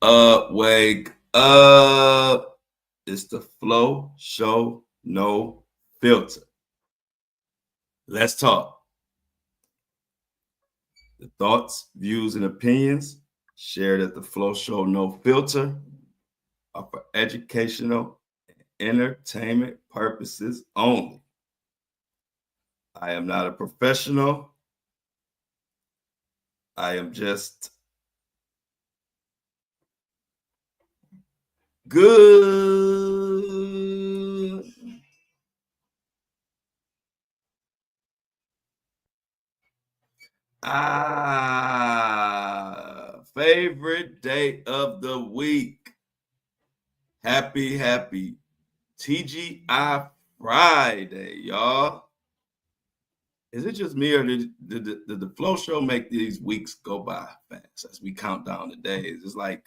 Wake up. It's the Flow Show, no filter. Let's talk. The thoughts, views, and opinions shared at the Flow Show, no filter, are for educational and entertainment purposes only. I am not a professional. I am just good. Favorite day of the week. Happy TGI Friday, y'all. Is it just me or did the Flow Show make these weeks go by fast as we count down the days? It's like,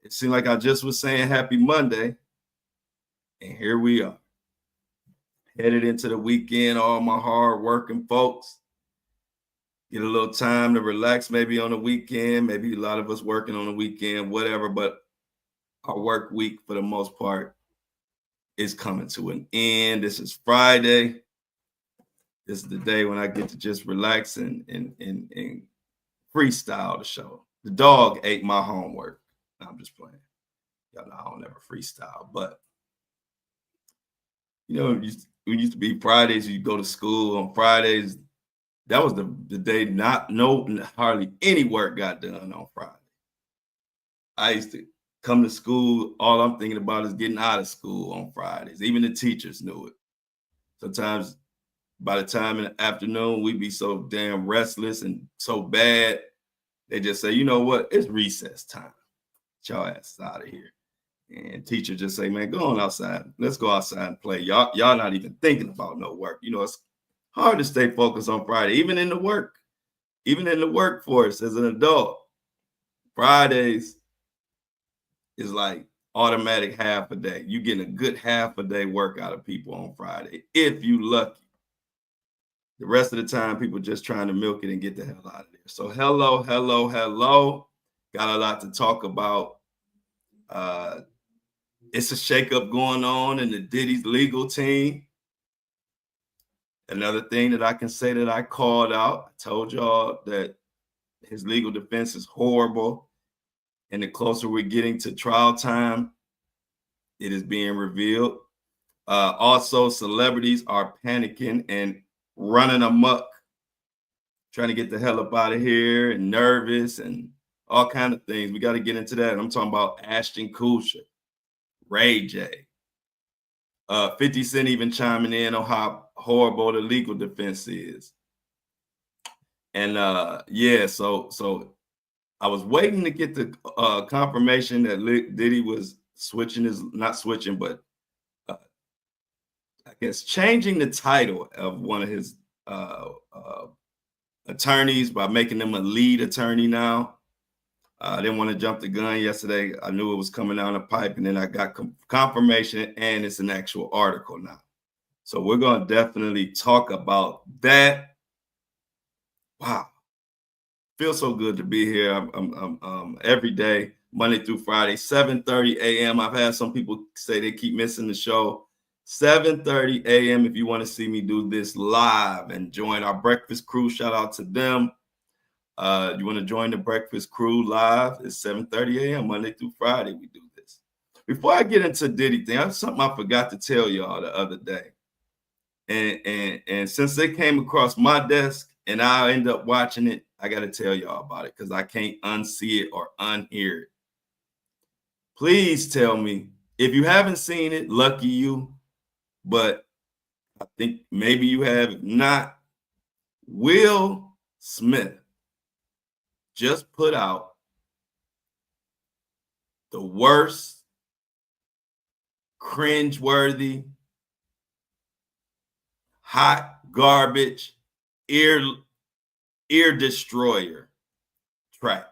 it seemed like I just was saying happy Monday, and here we are. Headed into the weekend, all my hard working folks. Get a little time to relax maybe on the weekend. Maybe a lot of us working on the weekend, whatever, but our work week for the most part is coming to an end. This is Friday. This is the day when I get to just relax and freestyle the show. The dog ate my homework. No, I'm just playing. Y'all know I don't never freestyle, but you know, it used to be Fridays. You go to school on Fridays. That was the day hardly any work got done on Friday. I used to come to school. All I'm thinking about is getting out of school on Fridays. Even the teachers knew it. Sometimes by the time in the afternoon, we'd be so damn restless and so bad. They just say, you know what? It's recess time. Get y'all asses out of here. And teacher just say, man, go on outside. Let's go outside and play. Y'all not even thinking about no work. You know, it's hard to stay focused on Friday, even in the workforce as an adult. Fridays is like automatic half a day. You getting a good half a day work out of people on Friday, if you lucky. The rest of the time, people just trying to milk it and get the hell out of there. So hello. Got a lot to talk about. It's a shakeup going on in the Diddy's legal team. Another thing that I can say that I called out, I told y'all that his legal defense is horrible. And the closer we're getting to trial time, it is being revealed. Also, celebrities are panicking and running amok, trying to get the hell up out of here and nervous and all kinds of things. We got to get into that. I'm talking about Ashton Kutcher, Ray J. 50 Cent even chiming in on how horrible the legal defense is. And so I was waiting to get the confirmation that Diddy was not switching, but I guess changing the title of one of his attorneys by making them a lead attorney now. I didn't want to jump the gun yesterday. I knew it was coming down the pipe, and then I got confirmation, and it's an actual article now. So we're going to definitely talk about that. Wow. Feels so good to be here. I'm every day, Monday through Friday, 7:30 a.m. I've had some people say they keep missing the show. 7:30 a.m. if you want to see me do this live and join our breakfast crew. Shout out to them. You want to join the breakfast crew live? It's 7:30 a.m. Monday through Friday. We do this. Before I get into Diddy thing, that's something I forgot to tell y'all the other day. And since they came across my desk and I end up watching it, I got to tell y'all about it because I can't unsee it or unhear it. Please tell me if you haven't seen it, lucky you, but I think maybe you have. If not, Will Smith just put out the worst, cringeworthy, hot garbage, ear destroyer track.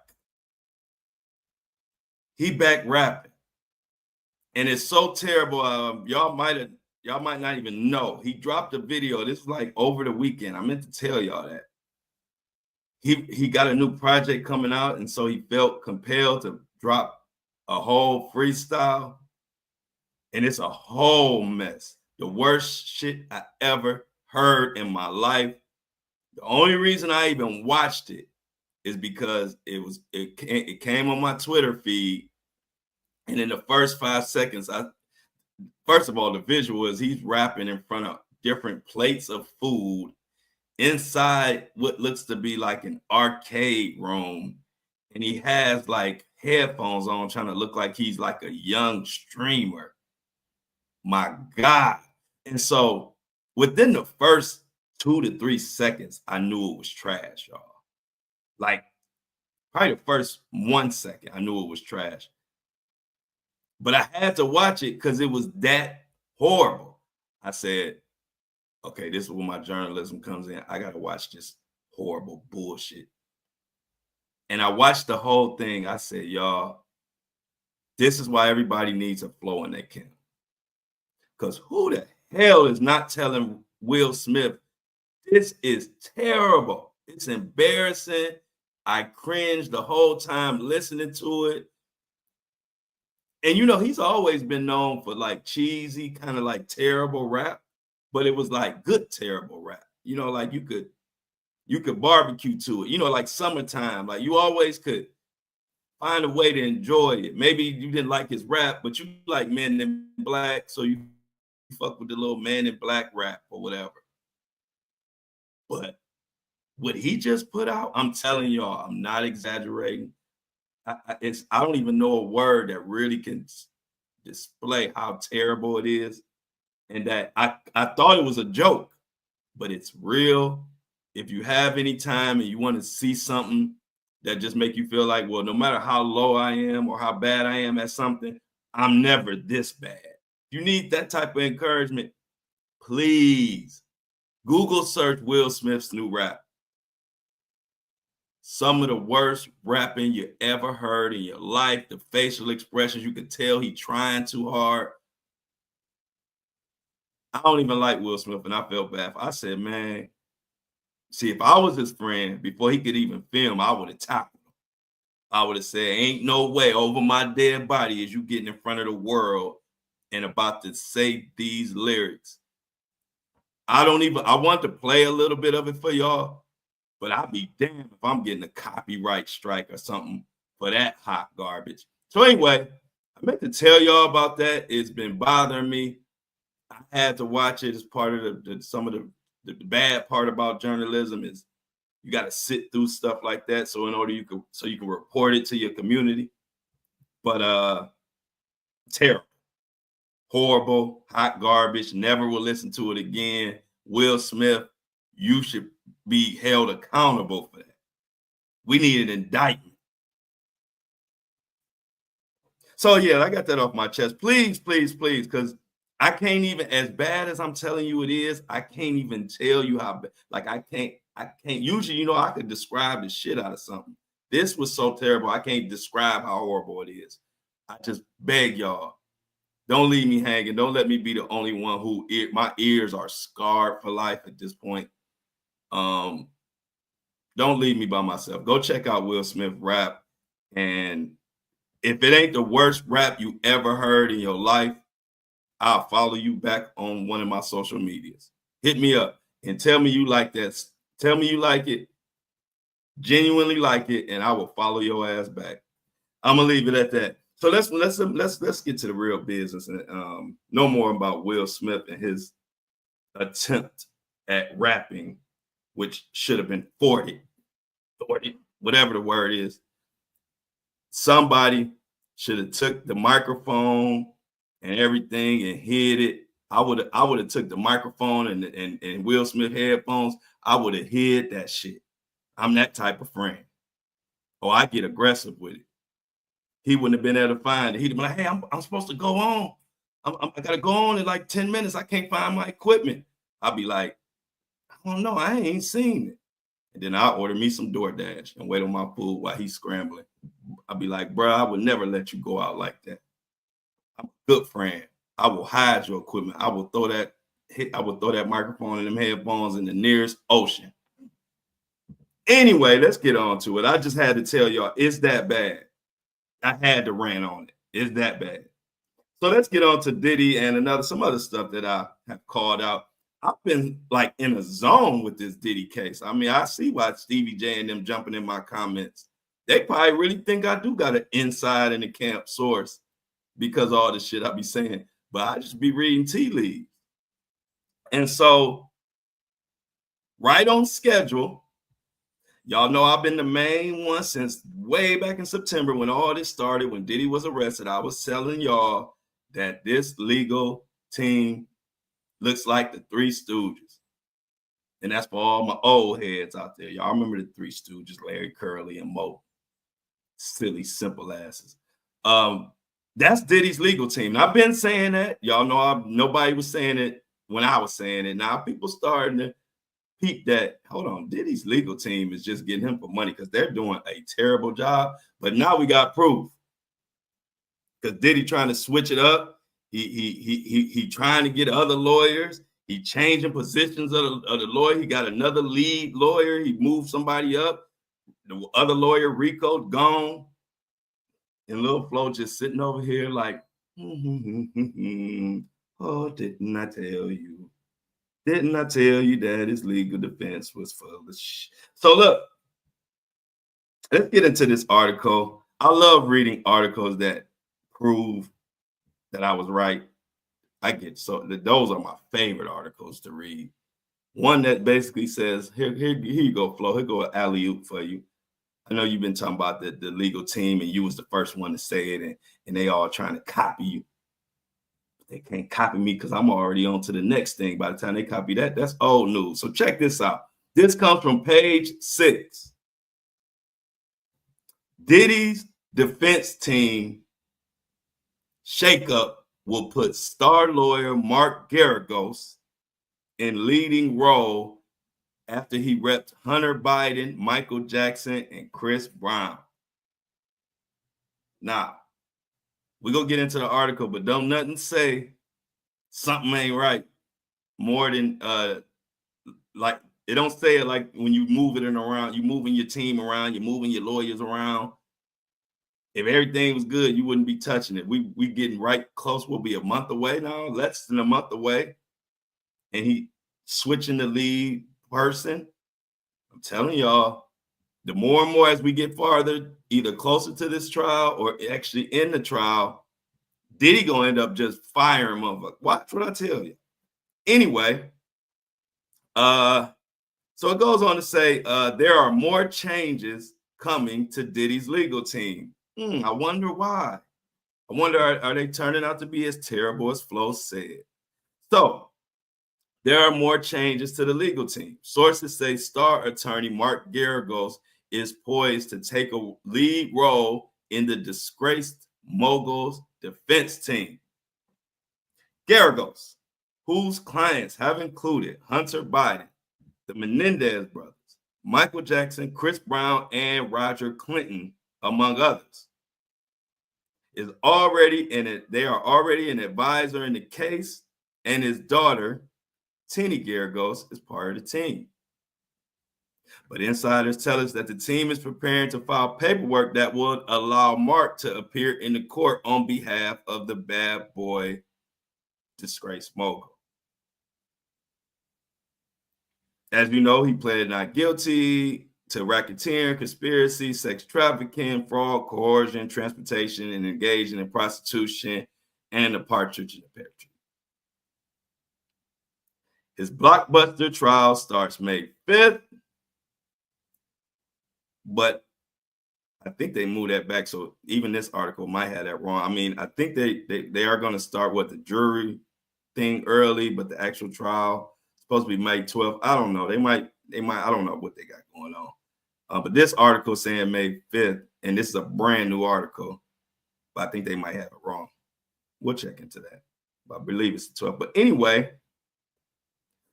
He back rapping, and it's so terrible. Y'all might not even know. He dropped a video. This was like over the weekend. I meant to tell y'all that. He got a new project coming out, and so he felt compelled to drop a whole freestyle, and it's a whole mess. The worst shit I ever heard in my life. The only reason I even watched it is because it came on my Twitter feed, and in the first 5 seconds, first of all, the visual is he's rapping in front of different plates of food inside what looks to be like an arcade room, and he has like headphones on, trying to look like he's like a young streamer. My God. And so within the first 2 to 3 seconds, I knew it was trash, y'all. Like probably the first 1 second, I knew it was trash. But I had to watch it because it was that horrible. I said, okay, this is where my journalism comes in. I got to watch this horrible bullshit. And I watched the whole thing. I said, y'all, this is why everybody needs a flow in their camp. Because who the hell is not telling Will Smith, this is terrible. It's embarrassing. I cringed the whole time listening to it. And you know, he's always been known for like cheesy, kind of like terrible rap, but it was like good terrible rap. You know, like you could barbecue to it. You know, like summertime. Like you always could find a way to enjoy it. Maybe you didn't like his rap, but you like Men in Black, so you fuck with the little Man in Black rap or whatever. But what he just put out, I'm telling y'all, I'm not exaggerating. I don't even know a word that really can display how terrible it is, and that I thought it was a joke, but it's real. If you have any time and you want to see something that just make you feel like, well, no matter how low I am or how bad I am at something, I'm never this bad. You need that type of encouragement, please Google search Will Smith's new rap. Some of the worst rapping you ever heard in your life. The facial expressions, you could tell he trying too hard. I don't even like Will Smith, and I felt bad. I said, man, see, if I was his friend, before he could even film, I would have tackled him. I would have said, ain't no way over my dead body is you getting in front of the world and about to say these lyrics. I want to play a little bit of it for y'all, but I'll be damned if I'm getting a copyright strike or something for that hot garbage. So anyway, I meant to tell y'all about that. It's been bothering me. I had to watch it as part of some of the bad part about journalism is you got to sit through stuff like that. So in order you can report it to your community. But terrible, horrible, hot garbage. Never will listen to it again. Will Smith, you should be held accountable for that. We need an indictment. So yeah, I got that off my chest. Please, please, please, because I can't even, as bad as I'm telling you it is, I can't even tell you how bad. Like I can't usually, you know, I could describe the shit out of something. This was so terrible. I can't describe how horrible it is. I just beg y'all, don't leave me hanging. Don't let me be the only one who my ears are scarred for life at this point. Don't leave me by myself. Go check out Will Smith rap. And if it ain't the worst rap you ever heard in your life, I'll follow you back on one of my social medias. Hit me up and tell me you like that. Tell me you like it, genuinely like it, and I will follow your ass back. I'm gonna leave it at that. So let's get to the real business and no more about Will Smith and his attempt at rapping, which should have been 40, whatever the word is. Somebody should have took the microphone and everything and hid it. I would have took the microphone and Will Smith headphones. I would have hid that shit. I'm that type of friend. Or I get aggressive with it. He wouldn't have been able to find it. He'd have been like, hey, I'm supposed to go on. I got to go on in like 10 minutes. I can't find my equipment. I'll be like, I don't know. I ain't seen it. And then I'll order me some DoorDash and wait on my food while he's scrambling. I'll be like, bro, I would never let you go out like that. I'm a good friend. I will hide your equipment. I will throw that microphone and them headphones in the nearest ocean. Anyway, let's get on to it. I just had to tell y'all it's that bad. I had to rant on it. It's that bad. So let's get on to Diddy and some other stuff that I have called out. I've been like in a zone with this Diddy case. I mean, I see why Stevie J and them jumping in my comments. They probably really think I do got an inside in the camp source because of all the shit I be saying. But I just be reading tea leaves. And so, right on schedule, y'all know I've been the main one since way back in September when all this started, when Diddy was arrested. I was telling y'all that this legal team looks like the Three Stooges. And that's for all my old heads out there. Y'all remember the Three Stooges, Larry, Curly, and Moe. Silly, simple asses. That's Diddy's legal team. And I've been saying that. Y'all know nobody was saying it when I was saying it. Now people starting to peep that, hold on, Diddy's legal team is just getting him for money because they're doing a terrible job. But now we got proof. Because Diddy trying to switch it up. He trying to get other lawyers. He changing positions of the lawyer. He got another lead lawyer. He moved somebody up. The other lawyer, Rico, gone. And Lil Flo just sitting over here like, oh, didn't I tell you? Didn't I tell you that his legal defense was full of shit? So look, let's get into this article. I love reading articles that prove that I was right. Those are my favorite articles to read. One that basically says, here you go, Flo. Here go an alley-oop for you. I know you've been talking about the legal team and you was the first one to say it and they all trying to copy you. They can't copy me because I'm already on to the next thing. By the time they copy that, that's old news. So check this out. This comes from page 6. Diddy's defense team shakeup will put star lawyer Mark Garagos in leading role after he repped Hunter Biden, Michael Jackson, and Chris Brown. Now, we're going to get into the article, but don't nothing say something ain't right more than like it don't say it like when you move it around, you moving your team around, you're moving your lawyers around. If everything was good, you wouldn't be touching it. We getting right close. We'll be a month away now, less than a month away. And he switching the lead person. I'm telling y'all, the more and more as we get farther, either closer to this trial or actually in the trial, Diddy gonna end up just firing motherfucker. Watch what I tell you. Anyway, so it goes on to say there are more changes coming to Diddy's legal team. I wonder why. I wonder, are they turning out to be as terrible as Flo said? So there are more changes to the legal team. Sources say star attorney Mark Garagos is poised to take a lead role in the disgraced moguls defense team. Garagos, whose clients have included Hunter Biden, the Menendez brothers, Michael Jackson, Chris Brown, and Roger Clinton, among others, is already in it. They are already an advisor in the case, and his daughter, Tini Garagos, is part of the team. But insiders tell us that the team is preparing to file paperwork that would allow Mark to appear in the court on behalf of the bad boy disgraced mogul. As you know, he pleaded not guilty to racketeering, conspiracy, sex trafficking, fraud, coercion, transportation, and engaging in prostitution and the partridge in the pear tree. His blockbuster trial starts May 5th, but I think they moved that back. So even this article might have that wrong. I mean, I think they are going to start with the jury thing early, but the actual trial is supposed to be May 12th. I don't know. They might, I don't know what they got going on. But this article is saying May 5th, and this is a brand new article, but I think they might have it wrong. We'll check into that. But I believe it's the 12th. But anyway,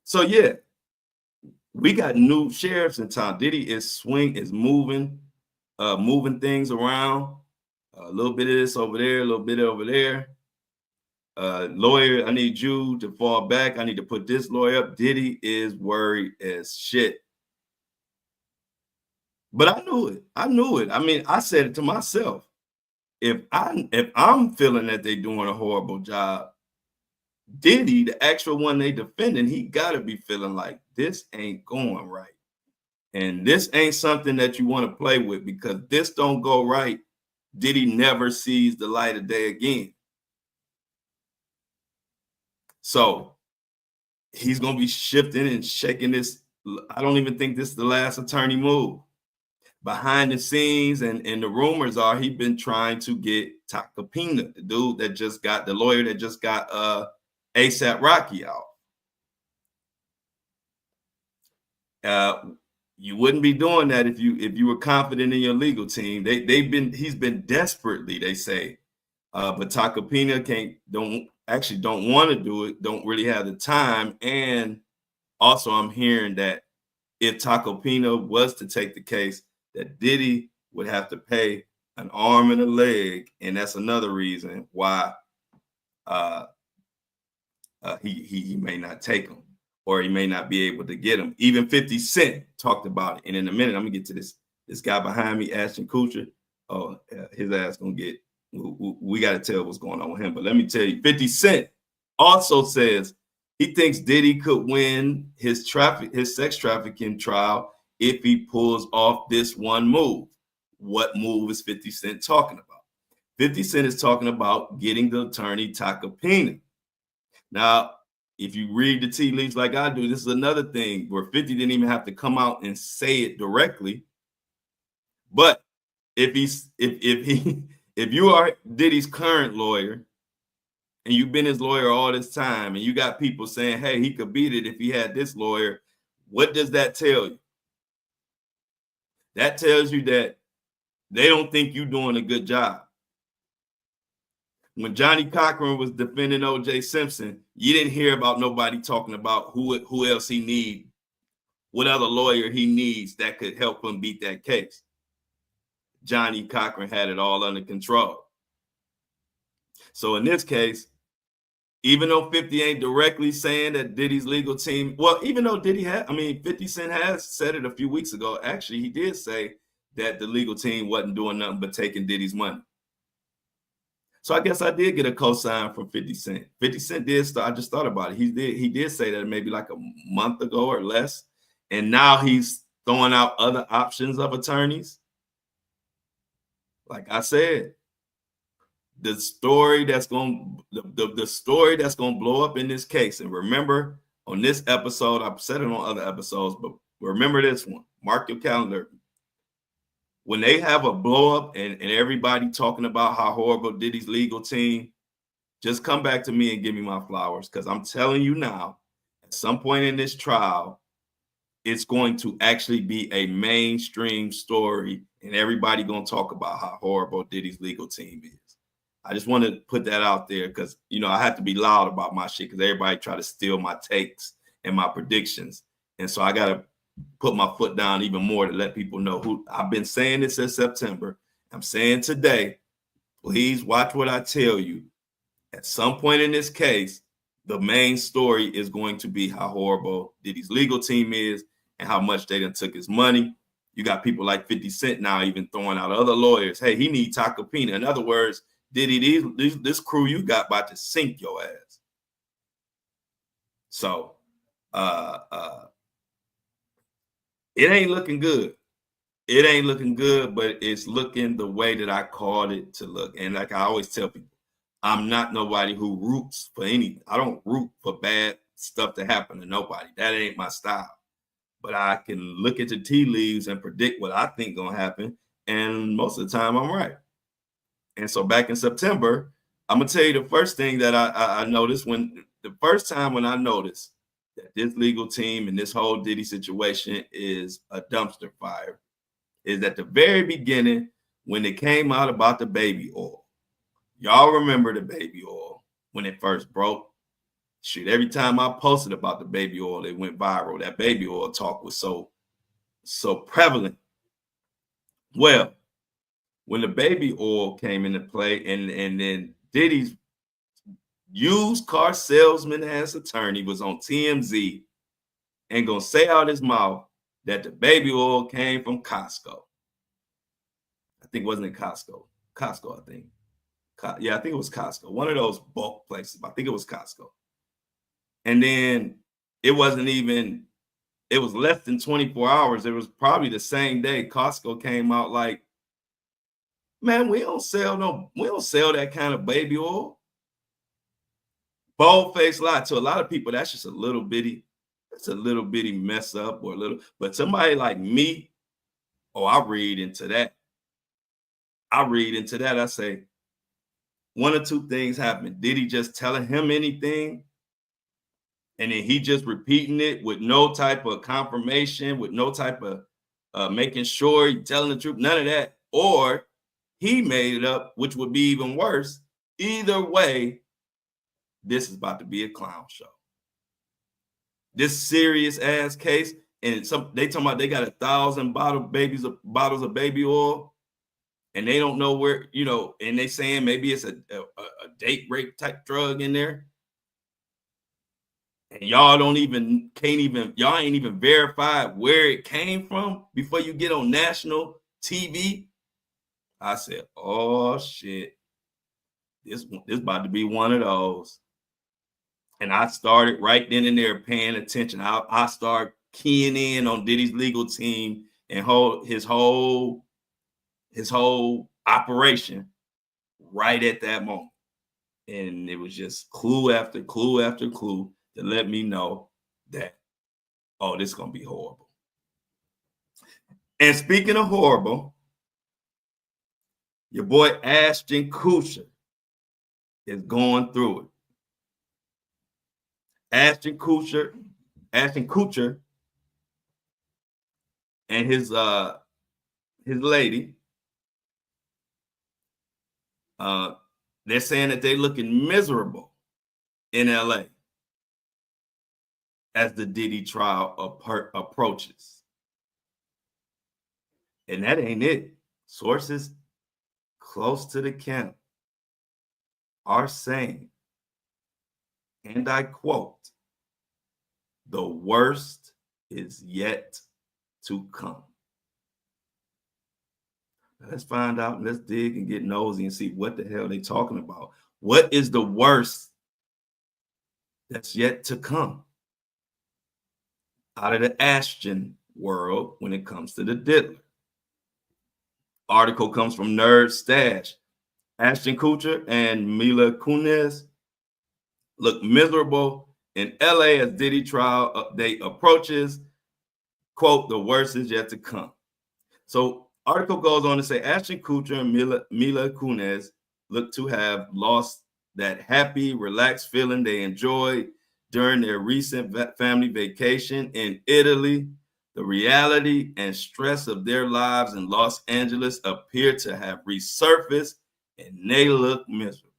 so yeah, we got new sheriffs in town. Diddy is moving things around. A little bit of this over there, a little bit over there. Lawyer, I need you to fall back. I need to put this lawyer up. Diddy is worried as shit. But I knew it. I mean, I said it to myself. if I'm feeling that they're doing a horrible job, Diddy, the actual one they defending, he gotta be feeling like this ain't going right. And this ain't something that you want to play with, because this don't go right, Diddy never sees the light of day again. So he's gonna be shifting and shaking this. I don't even think this is the last attorney move. Behind the scenes, and the rumors are he's been trying to get Takapina, the dude that just got the lawyer that just got ASAP Rocky out. You wouldn't be doing that if you were confident in your legal team. He's been desperately, they say, but Takapina don't want to do it, don't really have the time. And also I'm hearing that if Takapina was to take the case, that Diddy would have to pay an arm and a leg, and that's another reason why he may not take him, or he may not be able to get him. Even 50 Cent talked about it. And in a minute, I'm gonna get to this guy behind me, Ashton Kutcher. Oh, his ass gonna get. We got to tell what's going on with him. But let me tell you, 50 Cent also says he thinks Diddy could win his sex trafficking trial if he pulls off this one move. What move is 50 Cent talking about? 50 Cent is talking about getting the attorney Takapina. Now, if you read the tea leaves like I do, this is another thing where 50 didn't even have to come out and say it directly. But if you are Diddy's current lawyer, and you've been his lawyer all this time, and you got people saying, hey, he could beat it if he had this lawyer, what does that tell you? That tells you that they don't think you're doing a good job. When Johnny Cochran was defending O.J. Simpson, you didn't hear about nobody talking about who else he needs, what other lawyer he needs that could help him beat that case. Johnny Cochran had it all under control. So in this case, even though 50 ain't directly saying that Diddy's legal team, well, even though 50 Cent has said it a few weeks ago, actually, he did say that the legal team wasn't doing nothing but taking Diddy's money. So I guess I did get a cosign from 50 Cent. 50 Cent did start, I just thought about it. He did say that maybe like a month ago or less. And now he's throwing out other options of attorneys. Like I said, the story that's going to blow up in this case. And remember, on this episode, I've said it on other episodes, but remember this one. Mark your calendar. When they have a blow up and everybody talking about how horrible Diddy's legal team, just come back to me and give me my flowers, because I'm telling you now, at some point in this trial, it's going to actually be a mainstream story, and everybody going to talk about how horrible Diddy's legal team is. I just want to put that out there, because I have to be loud about my shit, because everybody try to steal my takes and my predictions, and so I got to put my foot down even more to let people know who I've been saying this since September. I'm saying today, please watch what I tell you. At some point in this case, the main story is going to be how horrible Diddy's legal team is and how much they done took his money. You got people like 50 Cent now even throwing out other lawyers. Hey, he need Takapina. In other words, Diddy, this crew you got about to sink your ass. So, it ain't looking good. It ain't looking good, but it's looking the way that I called it to look. And like I always tell people, I'm not nobody who roots for anything. I don't root for bad stuff to happen to nobody. That ain't my style. But I can look at the tea leaves and predict what I think gonna happen. And most of the time I'm right. And so back in September, I'm gonna tell you the first thing that I noticed when I noticed that this legal team and this whole Diddy situation is a dumpster fire is at the very beginning when it came out about the baby oil. Y'all remember the baby oil when it first broke? Shoot, every time I posted about the baby oil, it went viral. That baby oil talk was so prevalent. Well, when the baby oil came into play, and then Diddy's used car salesman as attorney was on TMZ and gonna say out his mouth that the baby oil came from Costco. I think wasn't it Costco? Costco, I think. Yeah, I think it was Costco. One of those bulk places. I think it was Costco. And then it wasn't even, it was less than 24 hours. It was probably the same day Costco came out like, man, we don't sell that kind of baby oil. Bold-faced lie. To a lot of people, that's just a little bitty mess up or a little, but somebody like me, oh, I read into that. I say, one or two things happened. Did he just telling him anything? And then he just repeating it with no type of confirmation, with no type of making sure he's telling the truth, none of that. Or he made it up, which would be even worse. Either way, this is about to be a clown show. This serious ass case, and they talking about they got 1,000 bottles of baby oil, and they don't know where, and they saying maybe it's a date rape type drug in there. And y'all ain't even verified where it came from before you get on national TV. I said, oh shit, this about to be one of those. And I started right then and there paying attention. I started keying in on Diddy's legal team and his whole operation right at that moment. And it was just clue after clue after clue to let me know that, oh, this is going to be horrible. And speaking of horrible, your boy Ashton Kutcher is going through it. Ashton Kutcher and his lady, they're saying that they're looking miserable in LA as the Diddy trial approaches. And that ain't it. Sources close to the camp are saying, and I quote, the worst is yet to come. Now let's find out, let's dig and get nosy and see what the hell they talking about. What is the worst that's yet to come out of the Ashton world when it comes to the diddler? Article comes from Nerd Stash. Ashton Kutcher and Mila Kunis look miserable in LA as Diddy trial update approaches. Quote, the worst is yet to come. So article goes on to say Ashton Kutcher and Mila Kunis look to have lost that happy, relaxed feeling they enjoyed during their recent family vacation in Italy. The reality and stress of their lives in Los Angeles appear to have resurfaced, and they look miserable.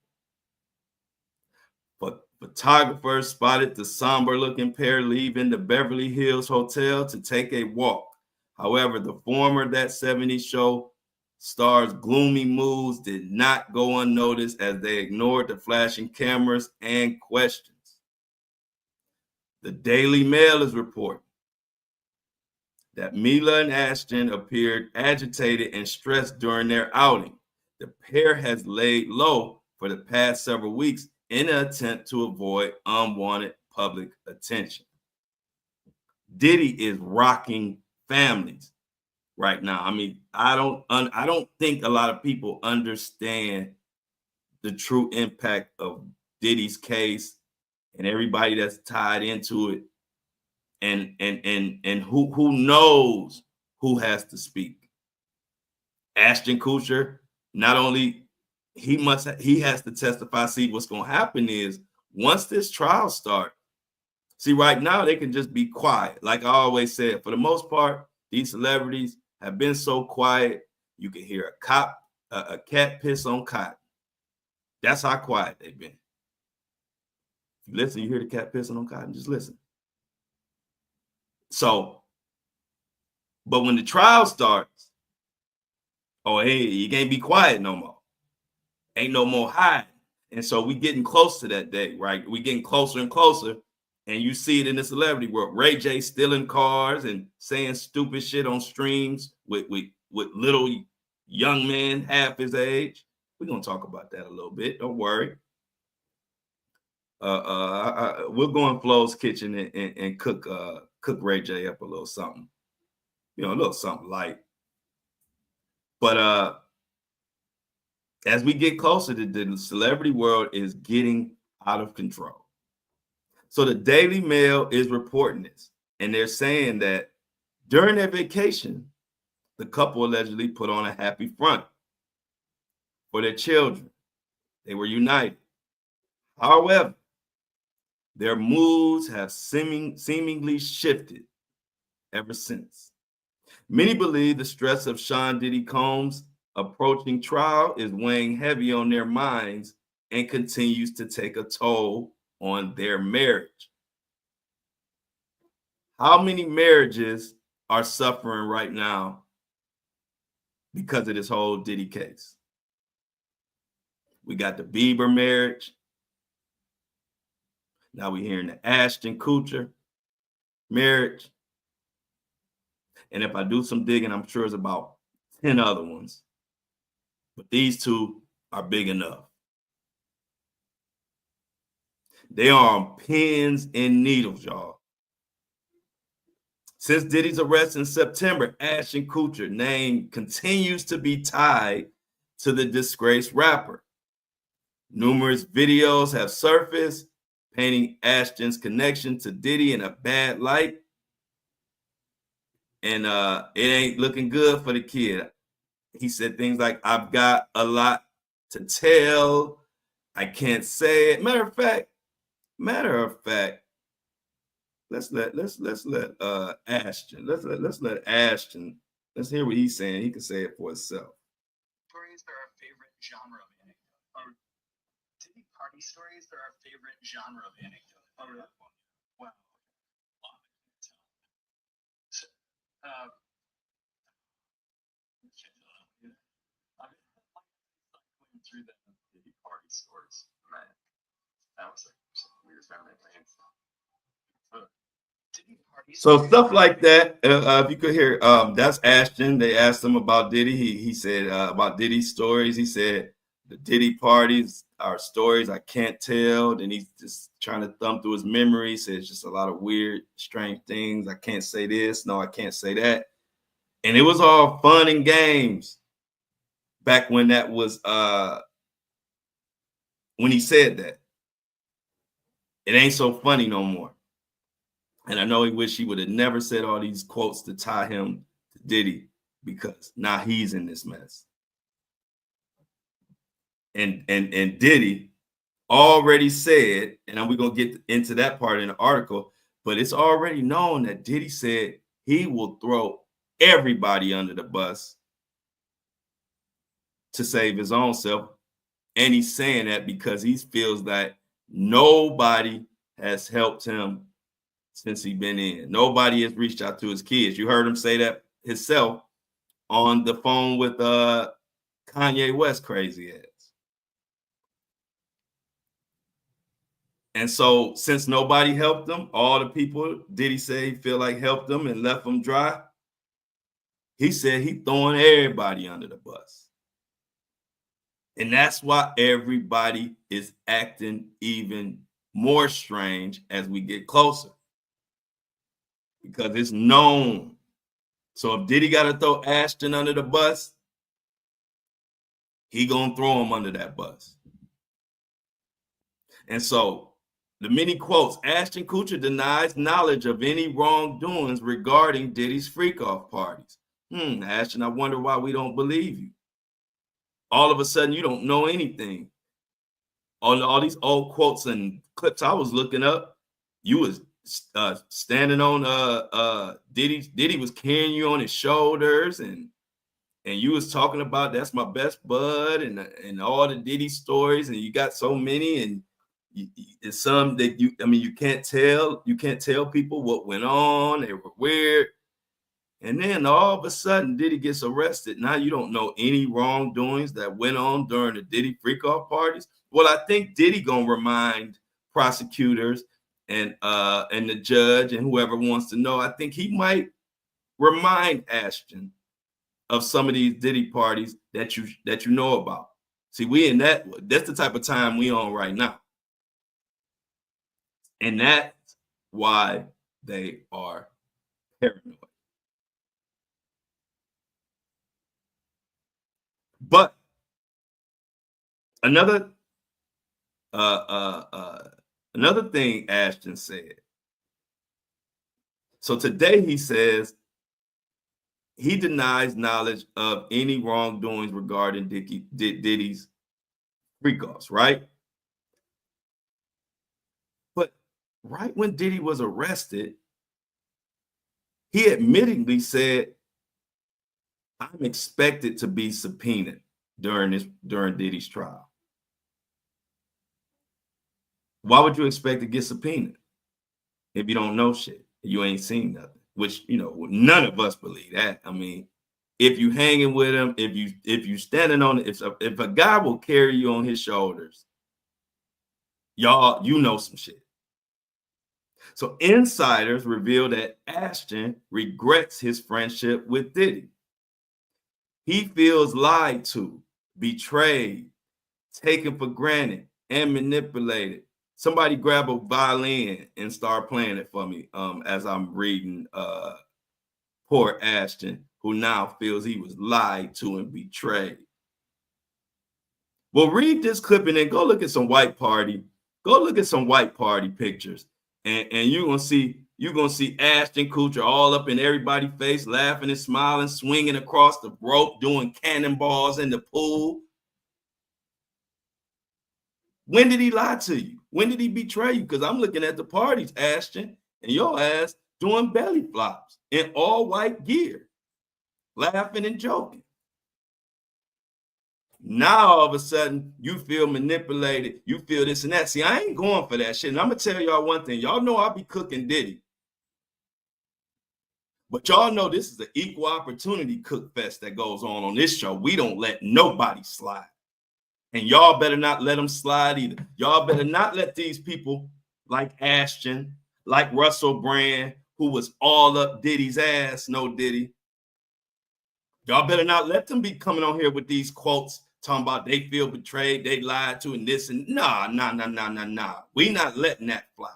But photographers spotted the somber-looking pair leaving the Beverly Hills Hotel to take a walk. However, the former That 70s Show star's gloomy moods did not go unnoticed as they ignored the flashing cameras and questions. The Daily Mail is reporting that Mila and Ashton appeared agitated and stressed during their outing. The pair has laid low for the past several weeks in an attempt to avoid unwanted public attention. Diddy is rocking families right now. I mean, I don't think a lot of people understand the true impact of Diddy's case and everybody that's tied into it, and who knows who has to speak. Ashton Kutcher, not only he has to testify. See, what's going to happen is once this trial starts, see, right now they can just be quiet. Like I always said, for the most part, these celebrities have been so quiet, you can hear a cat piss on cotton. That's how quiet they've been. If you listen, you hear the cat pissing on cotton, just listen. So, but when the trial starts, oh, hey, you can't be quiet no more. Ain't no more hiding. And so we getting close to that day, right? We getting closer and closer. And you see it in the celebrity world. Ray J stealing cars and saying stupid shit on streams with little young men half his age. We're gonna talk about that a little bit. Don't worry. We'll go in Flo's kitchen and cook Ray J up a little something, a little something light. But as we get closer, the celebrity world is getting out of control. So the Daily Mail is reporting this, and they're saying that during their vacation, the couple allegedly put on a happy front for their children. They were united. However, their moods have seemingly shifted ever since. Many believe the stress of Sean Diddy Combs' approaching trial is weighing heavy on their minds and continues to take a toll on their marriage. How many marriages are suffering right now because of this whole Diddy case? We got the Bieber marriage. Now we're hearing the Ashton Kutcher marriage. And if I do some digging, I'm sure it's about 10 other ones. But these two are big enough. They are on pins and needles, y'all. Since Diddy's arrest in September, Ashton Kutcher's name continues to be tied to the disgraced rapper. Numerous videos have surfaced painting Ashton's connection to Diddy in a bad light. And it ain't looking good for the kid. He said things like, "I've got a lot to tell. I can't say it." Matter of fact, let's let Ashton. Let's let Ashton. Let's hear what he's saying. He can say it for himself. Stories are our favorite genre of anecdote. Diddy party stories are our favorite genre of anecdote. Oh, really? Wow. Through the Diddy party stories, man, that was some weird family things. So stuff like that. If you could hear, that's Ashton. They asked him about Diddy. He said about Diddy's stories. He said the Diddy parties are stories I can't tell. Then he's just trying to thumb through his memory. Says just a lot of weird, strange things. I can't say this. No, I can't say that. And it was all fun and games back when that was when he said that. It ain't so funny no more. And I know he wish he would have never said all these quotes to tie him to Diddy, because now he's in this mess. And Diddy already said, and we're gonna get into that part in the article, but it's already known that Diddy said he will throw everybody under the bus to save his own self. And he's saying that because he feels that nobody has helped him since he's been in. Nobody has reached out to his kids. You heard him say that himself on the phone with Kanye West, crazy ass. And so since nobody helped him, all the people Diddy say he feel like helped him and left him dry, he said he throwing everybody under the bus. And that's why everybody is acting even more strange as we get closer, because it's known. So if Diddy got to throw Ashton under the bus, he gonna throw him under that bus. And so the many quotes: Ashton Kutcher denies knowledge of any wrongdoings regarding Diddy's freak-off parties. Ashton, I wonder why we don't believe you. All of a sudden, you don't know anything. All these old quotes and clips I was looking up, you was standing on Diddy was carrying you on his shoulders, and you was talking about that's my best bud and all the Diddy stories, and you got so many, and it's some that you can't tell people what went on. They were weird. And then all of a sudden Diddy gets arrested. Now you don't know any wrongdoings that went on during the Diddy freak-off parties. Well, I think Diddy gonna remind prosecutors and the judge and whoever wants to know. I think he might remind Ashton of some of these Diddy parties that you know about. See, that's the type of time we on right now. And that's why they are paranoid. But another another thing Ashton said. So today he says he denies knowledge of any wrongdoings regarding Diddy's freak-offs, right? But right when Diddy was arrested, he admittedly said, I'm expected to be subpoenaed during Diddy's trial. Why would you expect to get subpoenaed if you don't know shit? You ain't seen nothing, which, you know, none of us believe that. I mean, if you hanging with him, if you standing on it, if a guy will carry you on his shoulders, y'all, you know some shit. So insiders reveal that Ashton regrets his friendship with Diddy. He feels lied to, betrayed, taken for granted, and manipulated. Somebody grab a violin and start playing it for me as I'm reading poor Ashton, who now feels he was lied to and betrayed. Well, read this clip and then go look at some white party. Go look at some white party pictures, and you're gonna see Ashton Kutcher all up in everybody's face, laughing and smiling, swinging across the rope, doing cannonballs in the pool. When did he lie to you? When did he betray you? Because I'm looking at the parties, Ashton, and your ass doing belly flops in all white gear, laughing and joking. Now all of a sudden you feel manipulated, you feel this and that. See, I ain't going for that shit. And I'm gonna tell y'all one thing. Y'all know I'll be cooking Diddy. But y'all know this is the equal opportunity cook fest that goes on this show. We don't let nobody slide. And y'all better not let them slide either. Y'all better not let these people like Ashton, like Russell Brand, who was all up Diddy's ass, no Diddy. Y'all better not let them be coming on here with these quotes talking about they feel betrayed, they lied to, and this and nah. We not letting that fly.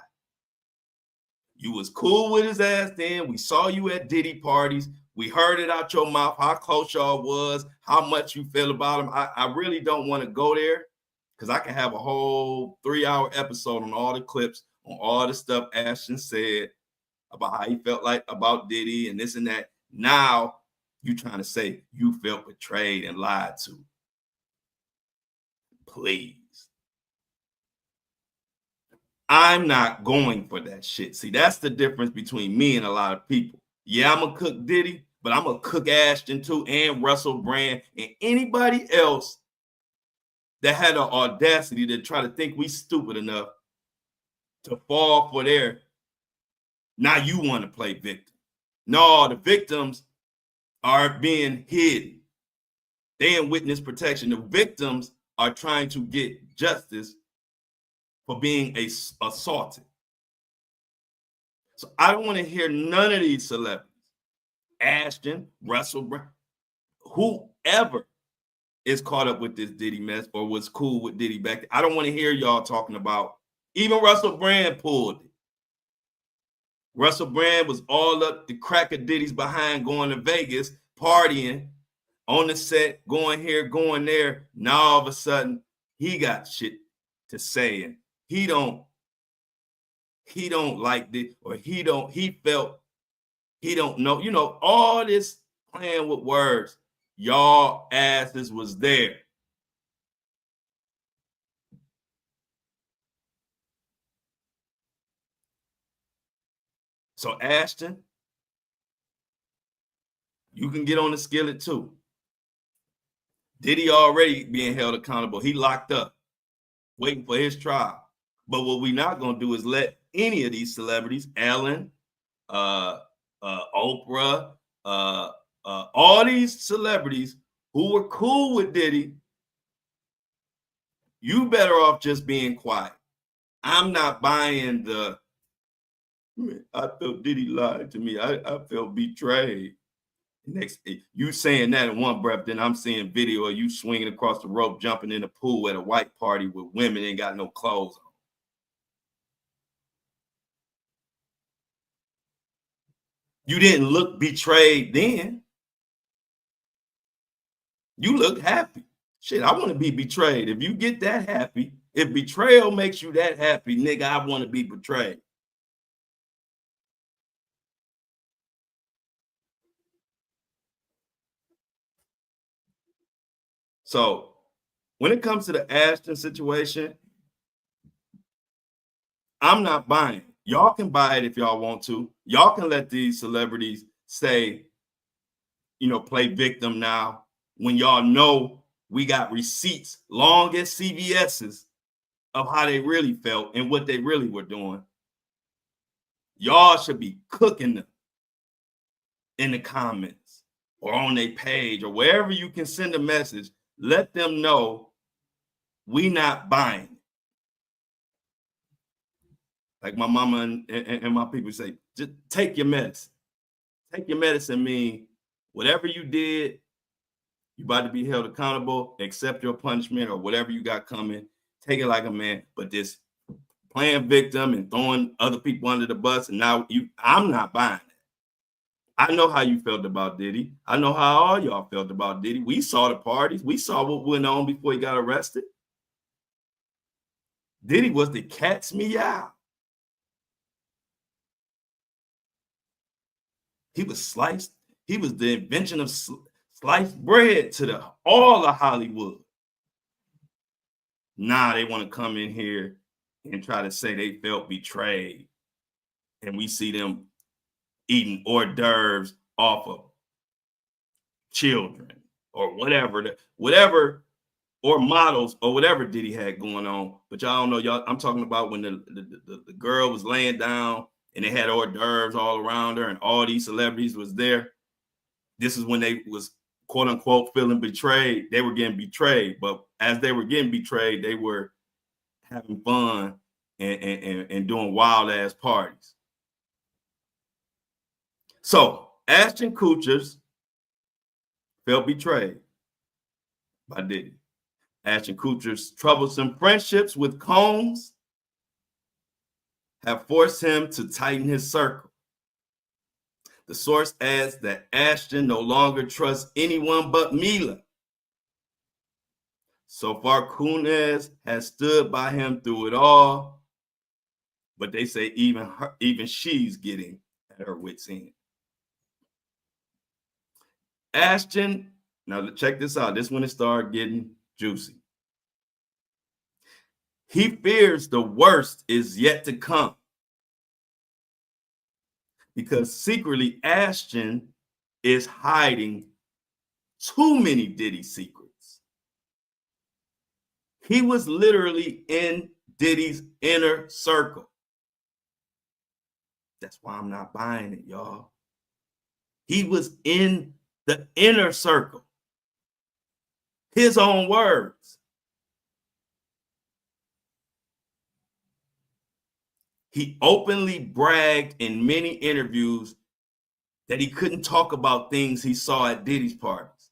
You was cool with his ass then. We saw you at Diddy parties. We heard it out your mouth, how close y'all was, how much you feel about him. I really don't want to go there because I can have a whole 3-hour episode on all the clips, on all the stuff Ashton said about how he felt like about Diddy and this and that. Now you trying to say you felt betrayed and lied to. Please. I'm not going for that shit. See, that's the difference between me and a lot of people. Yeah, I'm going to cook Diddy, but I'm going to cook Ashton too, and Russell Brand, and anybody else that had the audacity to try to think we stupid enough to fall for their, now you want to play victim. No, the victims are being hidden. They in witness protection. The victims are trying to get justice for being assaulted. So I don't want to hear none of these celebrities, Ashton, Russell Brand, whoever is caught up with this Diddy mess or was cool with Diddy back then. I don't want to hear y'all talking about, even Russell Brand pulled it. Russell Brand was all up the crack of Diddy's behind, going to Vegas, partying, on the set, going here, going there. Now all of a sudden, he got shit to say, and he don't like this, or he felt he don't know. You know, all this playing with words. Y'all asses was there. So Ashton, you can get on the skillet too. Diddy already being held accountable. He locked up, waiting for his trial. But what we're not going to do is let any of these celebrities, Ellen, Oprah, all these celebrities who were cool with Diddy, you better off just being quiet. I'm not buying the, I felt Diddy lied to me. I felt betrayed. Next, you saying that in one breath, then I'm seeing video of you swinging across the rope, jumping in the pool at a white party with women ain't got no clothes on. You didn't look betrayed then. You look happy. Shit, I want to be betrayed. If you get that happy, if betrayal makes you that happy, nigga, I want to be betrayed. So when it comes to the Ashton situation, I'm not buying it. Y'all can buy it if y'all want to. Y'all can let these celebrities say, play victim now when y'all know we got receipts long as CVS's of how they really felt and what they really were doing. Y'all should be cooking them in the comments or on their page or wherever you can send a message. Let them know we not buying. Like my mama and my people say, just take your medicine. Take your medicine mean whatever you did, you about to be held accountable, accept your punishment or whatever you got coming, take it like a man. But this playing victim and throwing other people under the bus, and now I'm not buying it. I know how you felt about Diddy. I know how all y'all felt about Diddy. We saw the parties. We saw what went on before he got arrested. Diddy was the cat's meow. He was sliced. He was the invention of sliced bread to all of Hollywood. Now they want to come in here and try to say they felt betrayed. And we see them eating hors d'oeuvres off of children or whatever, or models or whatever Diddy had going on. But y'all don't know, y'all. I'm talking about when the girl was laying down and they had hors d'oeuvres all around her and all these celebrities was there. This is when they was quote unquote feeling betrayed. They were getting betrayed, but as they were getting betrayed, they were having fun and doing wild ass parties. So Ashton Kutcher felt betrayed by Diddy. Ashton Kutcher's troublesome friendships with Combs have forced him to tighten his circle. The source adds that Ashton no longer trusts anyone but Mila. So far, Kunez has stood by him through it all, but they say even she's getting at her wits' end. Ashton, now check this out. This when it started getting juicy. He fears the worst is yet to come because secretly Ashton is hiding too many Diddy secrets. He was literally in Diddy's inner circle. That's why I'm not buying it, y'all. He was in the inner circle. His own words. He openly bragged in many interviews that he couldn't talk about things he saw at Diddy's parties.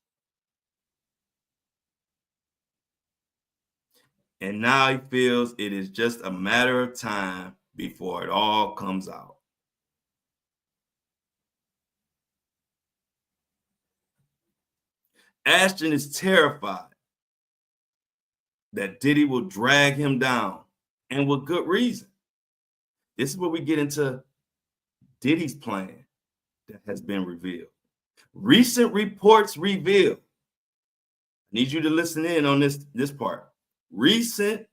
And now he feels it is just a matter of time before it all comes out. Ashton is terrified that Diddy will drag him down, and with good reason. This is where we get into Diddy's plan that has been revealed. Recent reports reveal, I need you to listen in on this part. Recent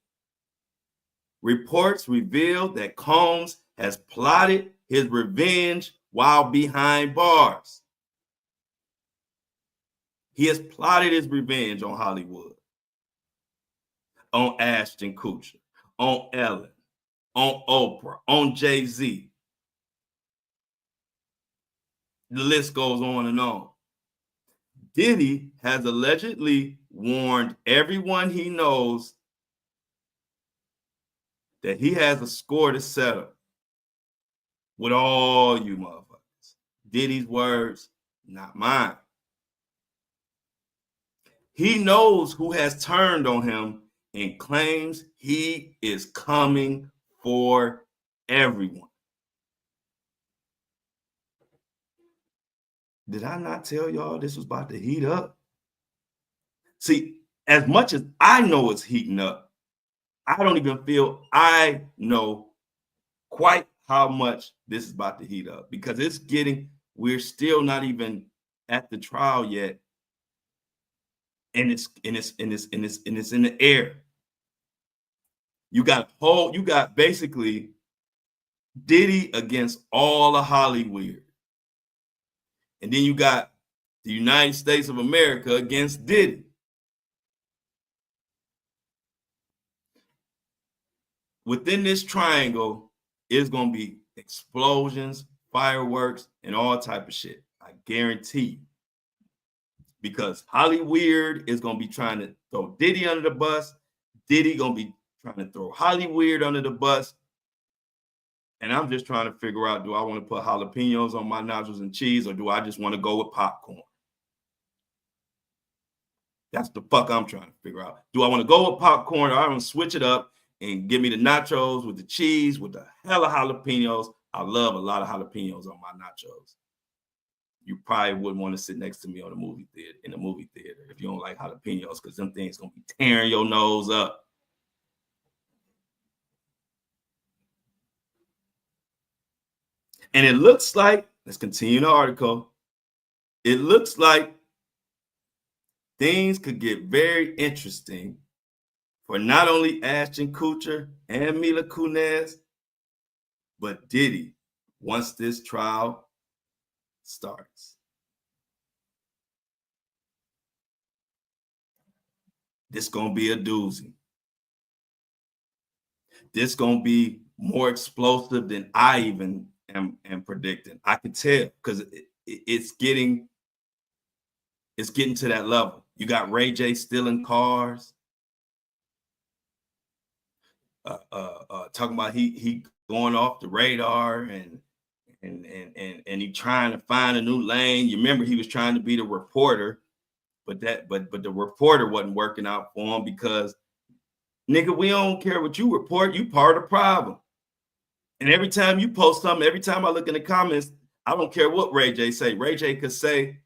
reports reveal that Combs has plotted his revenge while behind bars. He has plotted his revenge on Hollywood, on Ashton Kutcher, on Ellen, on Oprah, on Jay-Z. The list goes on and on. Diddy has allegedly warned everyone he knows that he has a score to settle with all you motherfuckers. Diddy's words, not mine. He knows who has turned on him and claims he is coming for everyone. Did I not tell y'all this was about to heat up? See, as much as I know it's heating up, I don't even feel I know quite how much this is about to heat up, because we're still not even at the trial yet. And it's in the air. You got basically Diddy against all of Hollywood. And then you got the United States of America against Diddy. Within this triangle is going to be explosions, fireworks, and all type of shit. I guarantee you. Because Hollywood is going to be trying to throw Diddy under the bus. Diddy going to be trying to throw Hollywood under the bus. And I'm just trying to figure out, do I want to put jalapenos on my nachos and cheese, or do I just want to go with popcorn? That's the fuck I'm trying to figure out. Do I want to go with popcorn, or I want to switch it up and give me the nachos with the cheese, with the hella jalapenos? I love a lot of jalapenos on my nachos. You probably wouldn't want to sit next to me in the movie theater if you don't like jalapenos, because them things gonna be tearing your nose up. And it looks like, let's continue the article. It looks like things could get very interesting for not only Ashton Kutcher and Mila Kunis, but Diddy once this trial starts. This gonna be a doozy. This gonna be more explosive than I even am predicting. I can tell, because it's getting to that level. You got Ray J stealing cars, talking about he going off the radar, and he trying to find a new lane. You remember he was trying to be the reporter, but the reporter wasn't working out for him, because nigga, we don't care what you report. You part of the problem. And every time you post something, every time I look in the comments, I don't care what Ray J say. Ray J could say,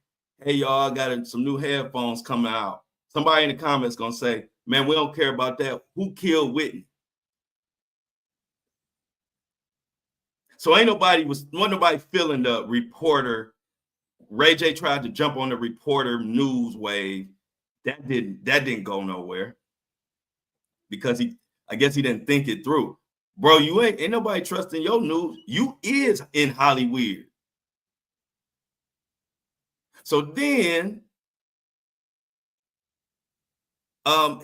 hey, y'all, I got some new headphones coming out. Somebody in the comments gonna say, man, we don't care about that. Who killed Whitney? So wasn't nobody feeling the reporter. Ray J tried to jump on the reporter news wave. That didn't go nowhere, because I guess he didn't think it through. Bro, you ain't nobody trusting your news. You is in Hollywood. So then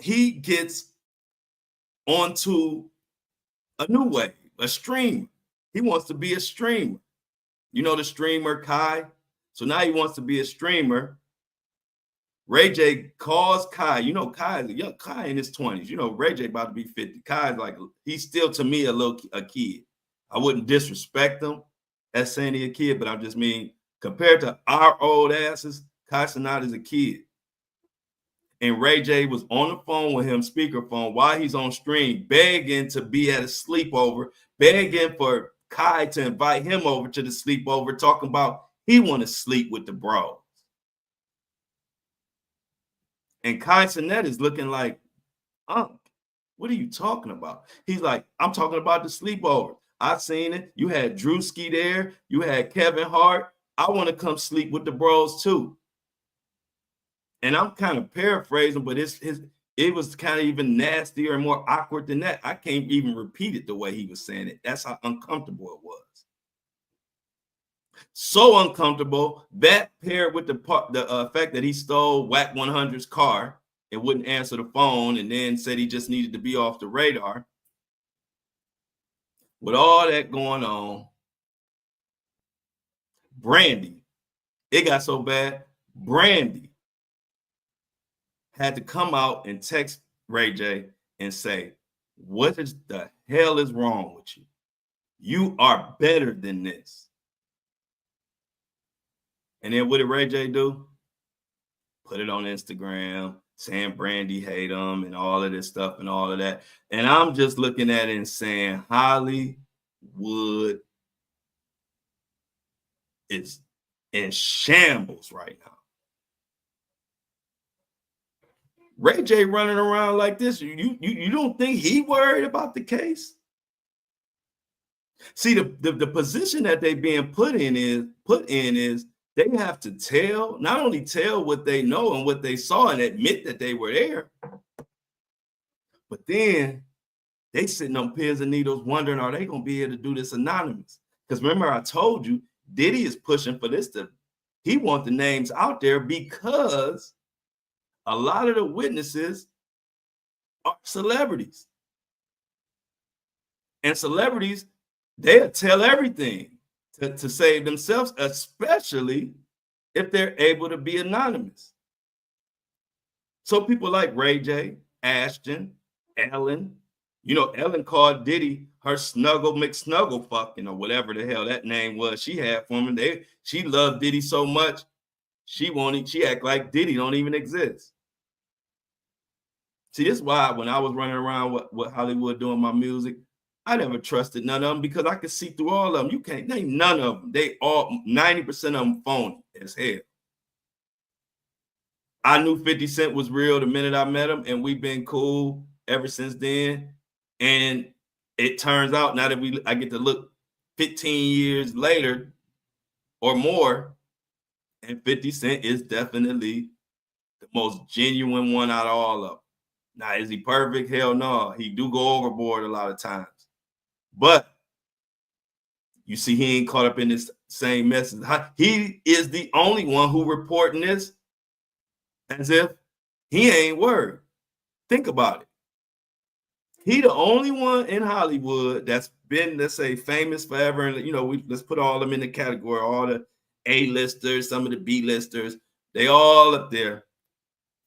he gets onto a new wave, a streamer. He wants to be a streamer. You know the streamer Kai? So now he wants to be a streamer. Ray J calls Kai. You know, Kai is a young Kai in his 20s. You know, Ray J about to be 50. Kai's like, he's still to me a kid. I wouldn't disrespect him as saying he's a kid, but I just mean, compared to our old asses, Kai Cenat is a kid. And Ray J was on the phone with him, speakerphone, while he's on stream, begging to be at a sleepover, begging for Kai to invite him over to the sleepover, talking about he want to sleep with the bros. And Kai Cenat is looking like, what are you talking about? He's like, I'm talking about the sleepover. I seen it. You had Drewski there. You had Kevin Hart. I want to come sleep with the bros too. And I'm kind of paraphrasing, but it was kind of even nastier and more awkward than that. I can't even repeat it the way he was saying it. That's how uncomfortable it was. So uncomfortable, that paired with the fact that he stole Whack 100's car and wouldn't answer the phone, and then said he just needed to be off the radar. With all that going on, Brandy, it got so bad, Brandy had to come out and text Ray J and say, what the hell is wrong with you? You are better than this. And then what did Ray J do? Put it on Instagram, saying Brandy hate him and all of this stuff and all of that. And I'm just looking at it and saying Hollywood is in shambles right now. Ray J running around like this. You don't think he worried about the case? See, the position that they being put in is they have to not only tell what they know and what they saw and admit that they were there, but then they sitting on pins and needles wondering, are they going to be able to do this anonymous? Because remember, I told you, Diddy is pushing for this he wants the names out there because a lot of the witnesses are celebrities. And celebrities, they'll tell everything to save themselves, especially if they're able to be anonymous. So people like Ray J, Ashton, Ellen, Ellen called Diddy her Snuggle McSnuggle fucking or whatever the hell that name was she had for him. She loved Diddy so much, she act like Diddy don't even exist. See, this is why when I was running around with Hollywood doing my music, I never trusted none of them because I could see through all of them. You can't name none of them. They all 90% of them phony as hell. I knew 50 Cent was real the minute I met him, and we've been cool ever since then. And it turns out now that I get to look 15 years later or more, and 50 Cent is definitely the most genuine one out of all of them. Now, is he perfect? Hell no. He do go overboard a lot of times. But you see, he ain't caught up in this same message. He is the only one who reporting this as if he ain't worried. Think about it. He the only one in Hollywood that's been, let's say, famous forever. And, let's put all of them in the category, all the A-listers, some of the B-listers. They all up there.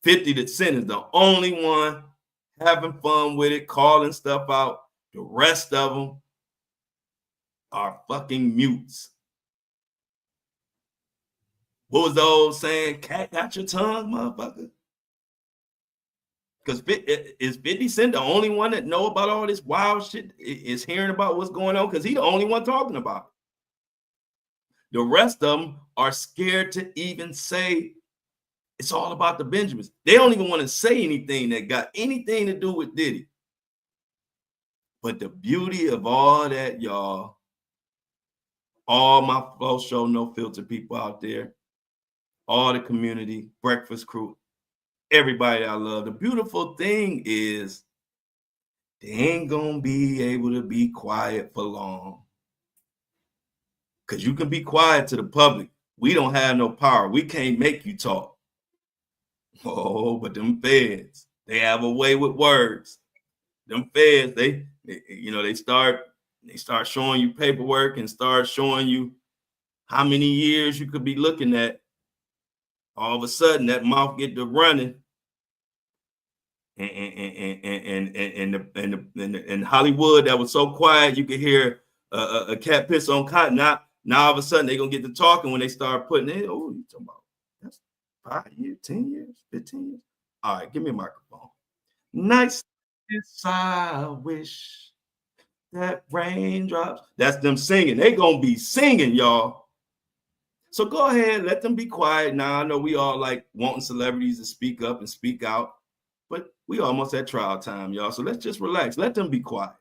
50 Cent is the only one having fun with it, calling stuff out. The rest of them are fucking mutes. What was the old saying? Cat got your tongue, motherfucker? Because is 50 Cent the only one that know about all this wild shit, is hearing about what's going on? Because he's the only one talking about it. The rest of them are scared to even say it's all about the Benjamins. They don't even want to say anything that got anything to do with Diddy. But the beauty of all that, y'all, all my Flow Show No Filter people out there, all the community, Breakfast Crew, everybody I love. The beautiful thing is they ain't gonna be able to be quiet for long. Because you can be quiet to the public. We don't have no power. We can't make you talk. Oh, but them feds, they have a way with words. Them feds, they start showing you paperwork and start showing you how many years you could be looking at. All of a sudden, that mouth get to running, and Hollywood that was so quiet you could hear a cat piss on cotton. Now all of a sudden they're gonna get to talking when they start putting it. Oh, you talking about that's 5 years, 10 years, 15 years. All right, give me a microphone. Nice. I wish that raindrops. That's them singing. They gonna be singing, y'all. So go ahead, let them be quiet. Now I know we all like wanting celebrities to speak up and speak out, but we almost at trial time, y'all. So let's just relax. Let them be quiet.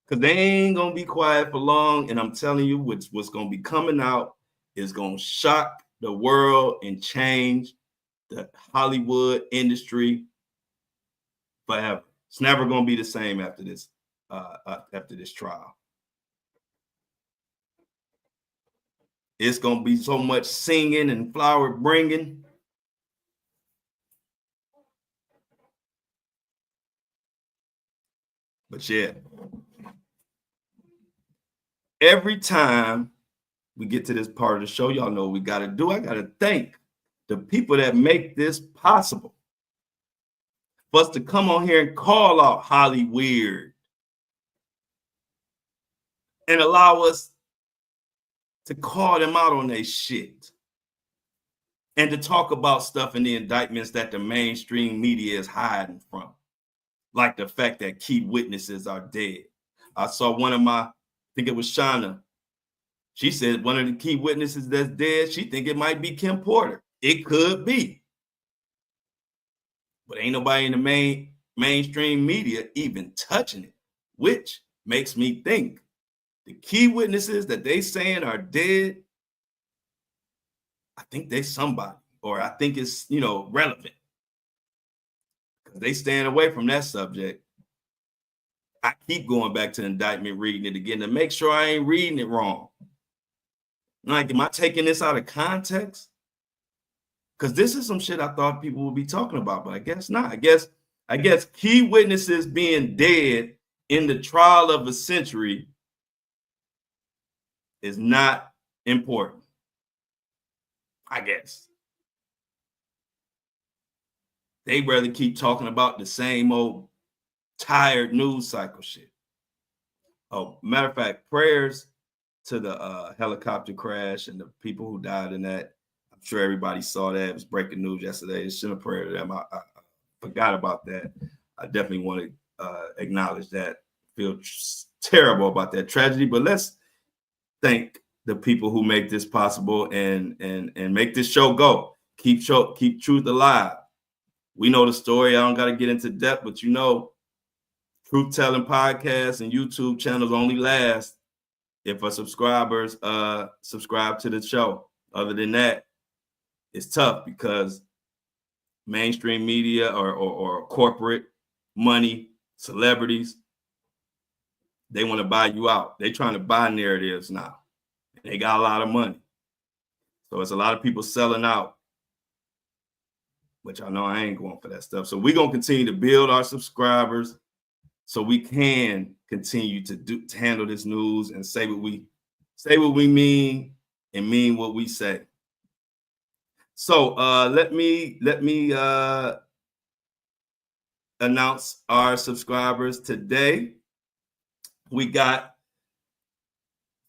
Because they ain't gonna be quiet for long. And I'm telling you, what's gonna be coming out is gonna shock the world and change the Hollywood industry forever. It's never gonna be the same after this trial. It's gonna be so much singing and flower bringing. But yeah, every time we get to this part of the show, y'all know what we gotta do. I gotta thank the people that make this possible. For us to come on here and call out Hollyweird and allow us to call them out on their shit and to talk about stuff in the indictments that the mainstream media is hiding from, like the fact that key witnesses are dead. I saw I think it was Shauna. She said one of the key witnesses that's dead, she think it might be Kim Porter. It could be. But ain't nobody in the mainstream media even touching it, which makes me think the key witnesses that they saying are dead, I think they somebody, or I think it's, relevant. Because they staying away from that subject. I keep going back to the indictment, reading it again to make sure I ain't reading it wrong. Like, am I taking this out of context? Because this is some shit I thought people would be talking about, but I guess not. I guess key witnesses being dead in the trial of a century is not important. I guess. They'd rather keep talking about the same old tired news cycle shit. Oh, matter of fact, prayers to the helicopter crash and the people who died in that. I'm sure everybody saw that. It was breaking news yesterday. Send a prayer to them. I forgot about that. I definitely want to acknowledge that. Feel terrible about that tragedy, but let's thank the people who make this possible and make this show go. Keep truth alive. We know the story. I don't got to get into depth, but truth telling podcasts and YouTube channels only last if our subscribers subscribe to the show. Other than that, it's tough because mainstream media or corporate money, celebrities, they want to buy you out. They're trying to buy narratives now. They got a lot of money. So it's a lot of people selling out, which I know I ain't going for that stuff. So we're going to continue to build our subscribers so we can continue to handle this news and say what we mean and mean what we say. So let me announce our subscribers today. We got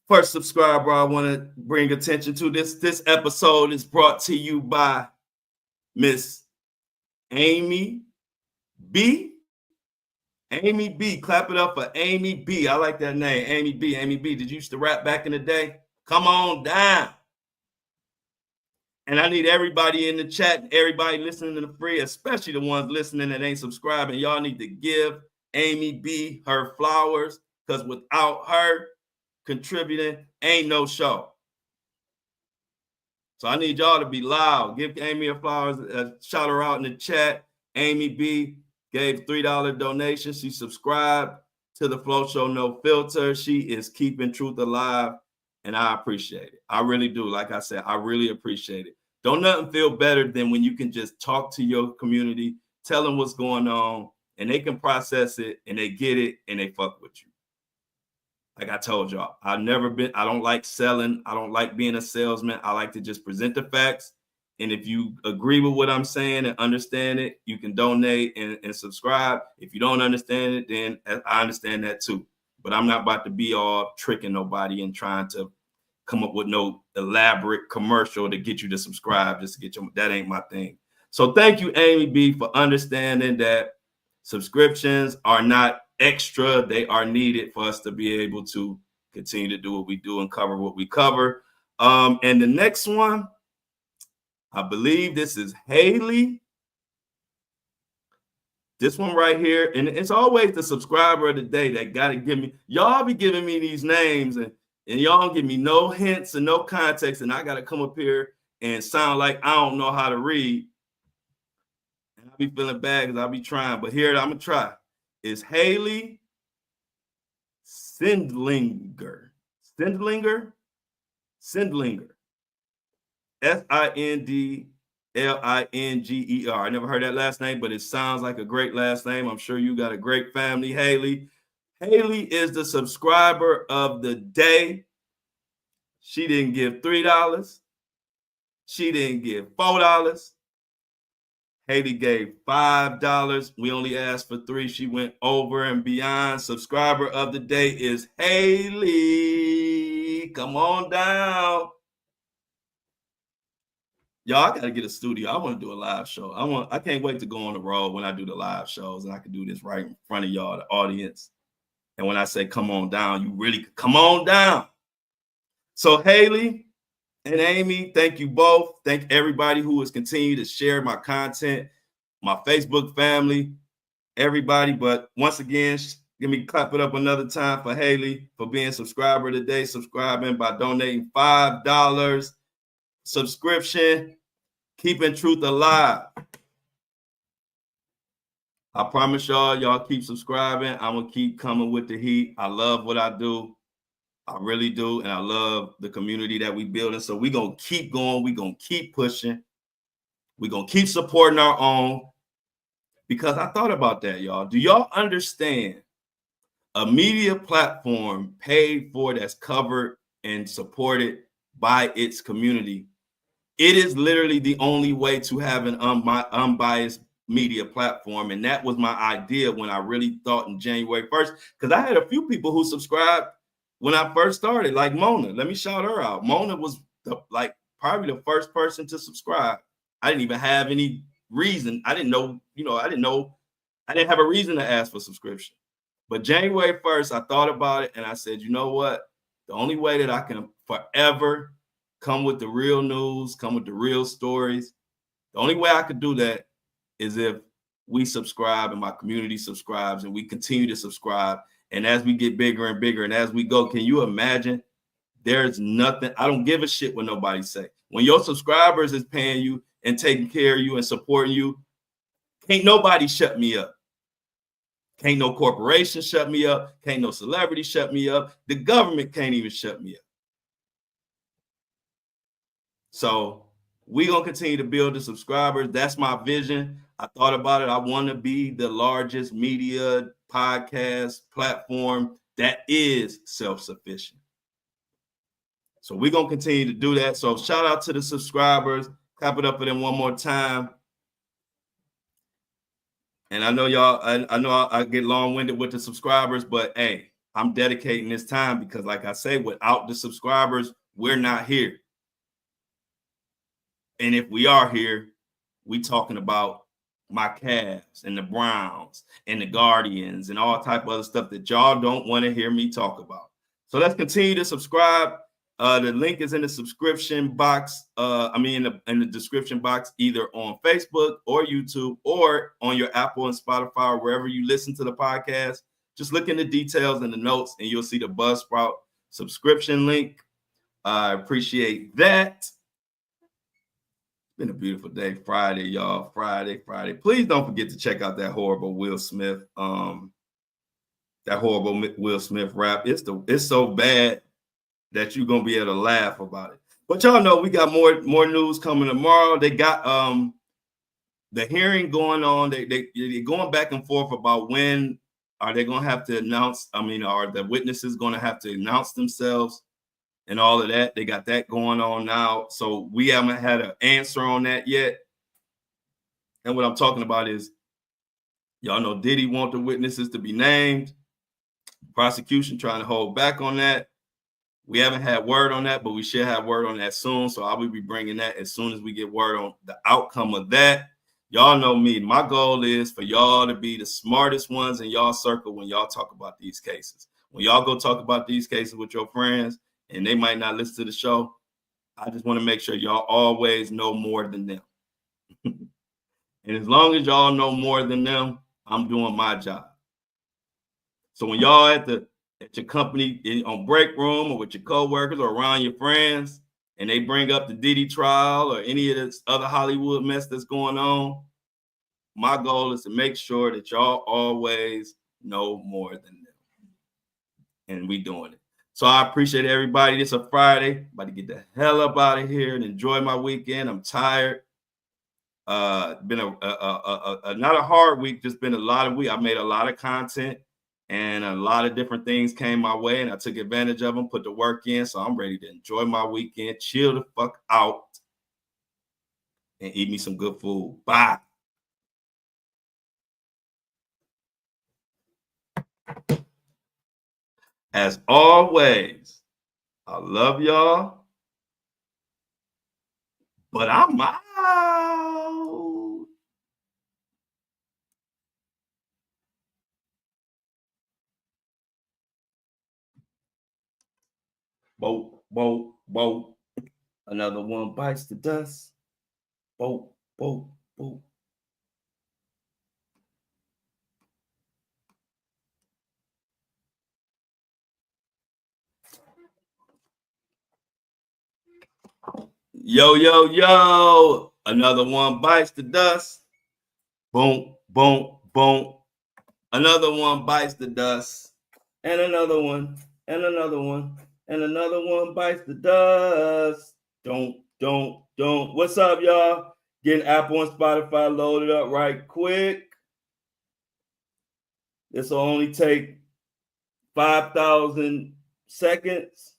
first subscriber I want to bring attention to. This episode is brought to you by Miss Amy B. Amy B. Clap it up for Amy B. I like that name, Amy B. Amy B. Did you used to rap back in the day? Come on down. And I need everybody in the chat, everybody listening to the free, especially the ones listening that ain't subscribing. Y'all need to give Amy B her flowers, because without her contributing, ain't no show. So I need y'all to be loud. Give Amy her flowers. Shout her out in the chat. Amy B gave $3 donation. She subscribed to the Flow Show No Filter. She is keeping truth alive, and I appreciate it. I really do. Like I said, I really appreciate it. Don't nothing feel better than when you can just talk to your community, tell them what's going on, and they can process it, and they get it, and they fuck with you. Like I told y'all, I don't like selling. I don't like being a salesman. I like to just present the facts. And if you agree with what I'm saying and understand it, you can donate and subscribe. If you don't understand it, then I understand that too. But I'm not about to be all tricking nobody and trying to come up with no elaborate commercial to get you to subscribe, just to get you. That ain't my thing. So thank you, Amy B, for understanding that subscriptions are not extra. They are needed for us to be able to continue to do what we do and cover what we cover. And the next one, I believe this is Haley. This one right here, and it's always the subscriber of the day that got to give me. Y'all be giving me these names, and y'all don't give me no hints and no context, and I got to come up here and sound like I don't know how to read. And I be feeling bad because I'll be trying, but here I'm going to try. It's Haley Sindlinger. Sindlinger? Sindlinger. Sindlinger. I never heard that last name, but it sounds like a great last name. I'm sure you got a great family, Haley. Haley is the subscriber of the day. She didn't give $3. She didn't give $4. Haley gave $5. We only asked for $3. She went over and beyond. Subscriber of the day is Haley. Haley, come on down. Y'all, I gotta get a studio. I want to do a live show. I can't wait to go on the road when I do the live shows, and I can do this right in front of y'all, the audience. And when I say come on down, you really come on down. So Haley and Amy, thank you both. Thank everybody who has continued to share my content, my Facebook family, everybody. But once again, give me clap it up another time for Haley for being a subscriber today, subscribing by donating $5 subscription, keeping truth alive. I promise y'all keep subscribing. I'm gonna keep coming with the heat. I love what I do. I really do. And I love the community that we building. So we're gonna keep going. We're gonna keep pushing. We're gonna keep supporting our own. Because I thought about that, y'all. Do y'all understand a media platform paid for that's covered and supported by its community? It is literally the only way to have an unbiased media platform. And that was my idea when I really thought in January 1st, because I had a few people who subscribed when I first started, like Mona. Let me shout her out. Mona was probably the first person to subscribe. I didn't even have any reason. I didn't have a reason to ask for subscription. But January 1st, I thought about it and I said, you know what? The only way that I can forever come with the real news, come with the real stories, the only way I could do that is if we subscribe and my community subscribes and we continue to subscribe. And as we get bigger and bigger and as we go, can you imagine? There's nothing. I don't give a shit what nobody say. When your subscribers is paying you and taking care of you and supporting you, can't nobody shut me up. Can't no corporation shut me up. Can't no celebrity shut me up. The government can't even shut me up. So we're going to continue to build the subscribers. That's my vision. I thought about it. I want to be the largest media podcast platform that is self-sufficient. So we're going to continue to do that. So shout out to the subscribers. Clap it up for them one more time. And I know y'all, I know I get long-winded with the subscribers, but hey, I'm dedicating this time because like I say, without the subscribers, we're not here. And if we are here, we talking about my Cavs and the Browns and the Guardians and all type of other stuff that y'all don't want to hear me talk about. So let's continue to subscribe. The link is in the subscription box. In the description box, either on Facebook or YouTube or on your Apple and Spotify or wherever you listen to the podcast. Just look in the details and the notes and you'll see the Buzzsprout subscription link. I appreciate that. Been a beautiful day. Friday, y'all. Friday. Please don't forget to check out that horrible Will Smith. That horrible Will Smith rap. It's so bad that you're gonna be able to laugh about it. But y'all know we got more news coming tomorrow. They got the hearing going on. They're going back and forth about when are they gonna have to announce. Are the witnesses gonna have to announce themselves? And all of that. They got that going on now. So we haven't had an answer on that yet. And what I'm talking about is, y'all know Diddy want the witnesses to be named. Prosecution trying to hold back on that. We haven't had word on that, but we should have word on that soon. So I will be bringing that as soon as we get word on the outcome of that. Y'all know me. My goal is for y'all to be the smartest ones in y'all circle when y'all talk about these cases. When y'all go talk about these cases with your friends, and they might not listen to the show, I just want to make sure y'all always know more than them. And as long as y'all know more than them, I'm doing my job. So when y'all at your company on break room or with your coworkers or around your friends, and they bring up the Diddy trial or any of this other Hollywood mess that's going on, my goal is to make sure that y'all always know more than them. And we doing it. So I appreciate everybody. It's a Friday. About to get the hell up out of here and enjoy my weekend. I'm tired. Been not a hard week, just been a lot of week. I made a lot of content and a lot of different things came my way and I took advantage of them, put the work in. So I'm ready to enjoy my weekend, chill the fuck out and eat me some good food. Bye. As always, I love y'all. But I'm out. Boat, boat, boat. Another one bites the dust. Boat, boat, boat. Yo, yo, yo. Another one bites the dust. Boom, boom, boom. Another one bites the dust. And another one, and another one, and another one bites the dust. Don't. What's up, y'all? Getting Apple and Spotify loaded up right quick. This will only take 5,000 seconds.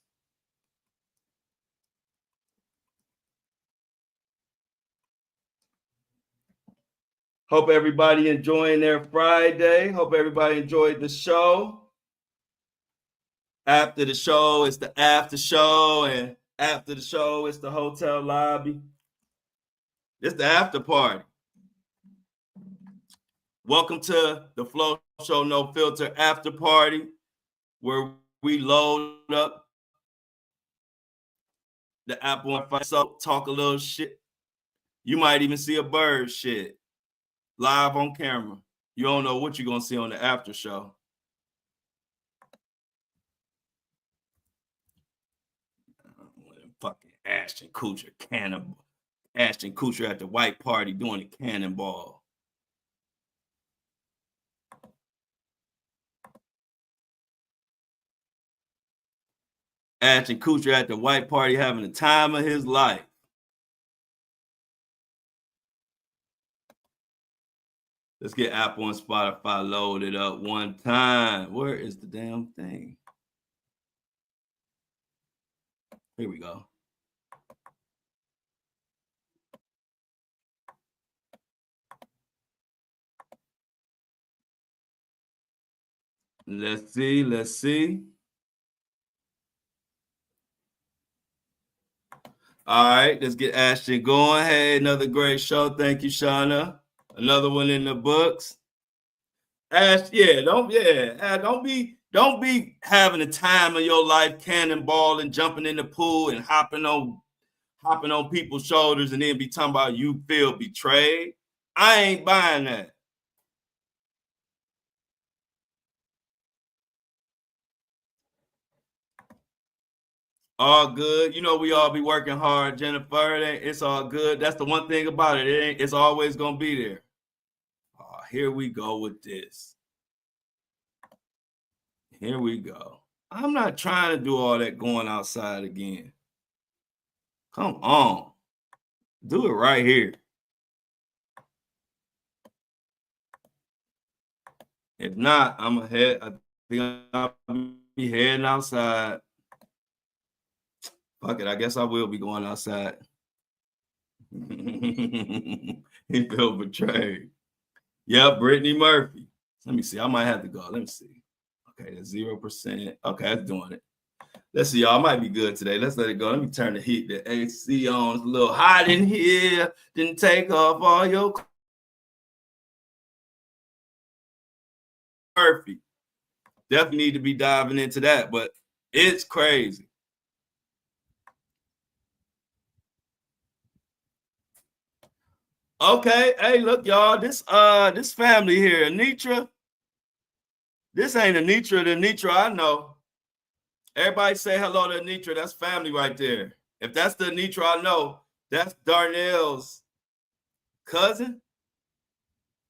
Hope everybody enjoying their Friday. Hope everybody enjoyed the show. After the show, it's the after show, and after the show, it's the hotel lobby. It's the after party. Welcome to the Flow Show No Filter after party, where we load up the Apple and so talk a little shit. You might even see a bird shit live on camera. You don't know what you're gonna see on the after show. Fucking Ashton Kutcher cannonball. Ashton Kutcher at the white party doing a cannonball. Ashton Kutcher at the white party having the time of his life. Let's get Apple and Spotify loaded up one time. Where is the damn thing? Here we go. Let's see. All right, let's get Ashton going. Hey, another great show. Thank you, Shauna. Another one in the books. Ash, don't be having the time of your life cannonballing, jumping in the pool, and hopping on people's shoulders, and then be talking about you feel betrayed. I ain't buying that. All good. You know we all be working hard, Jennifer. It's all good. That's the one thing about it. It's always gonna be there. Oh, here we go with this. Here we go. I'm not trying to do all that going outside again. Come on. Do it right here. If not, I'm ahead. I think I'll be heading outside. Fuck it. I guess I will be going outside. He felt betrayed. Yep, Brittany Murphy. Let me see. I might have to go. Let me see. Okay, that's 0%. Okay, that's doing it. Let's see, y'all. Might be good today. Let's let it go. Let me turn the heat, the AC on. It's a little hot in here. Didn't take off all your Murphy. Definitely need to be diving into that, but it's crazy. Okay, hey, look, y'all. This family here, Anitra. This ain't Anitra, the Anitra I know. Everybody say hello to Anitra. That's family right there. If that's the Anitra I know, that's Darnell's cousin,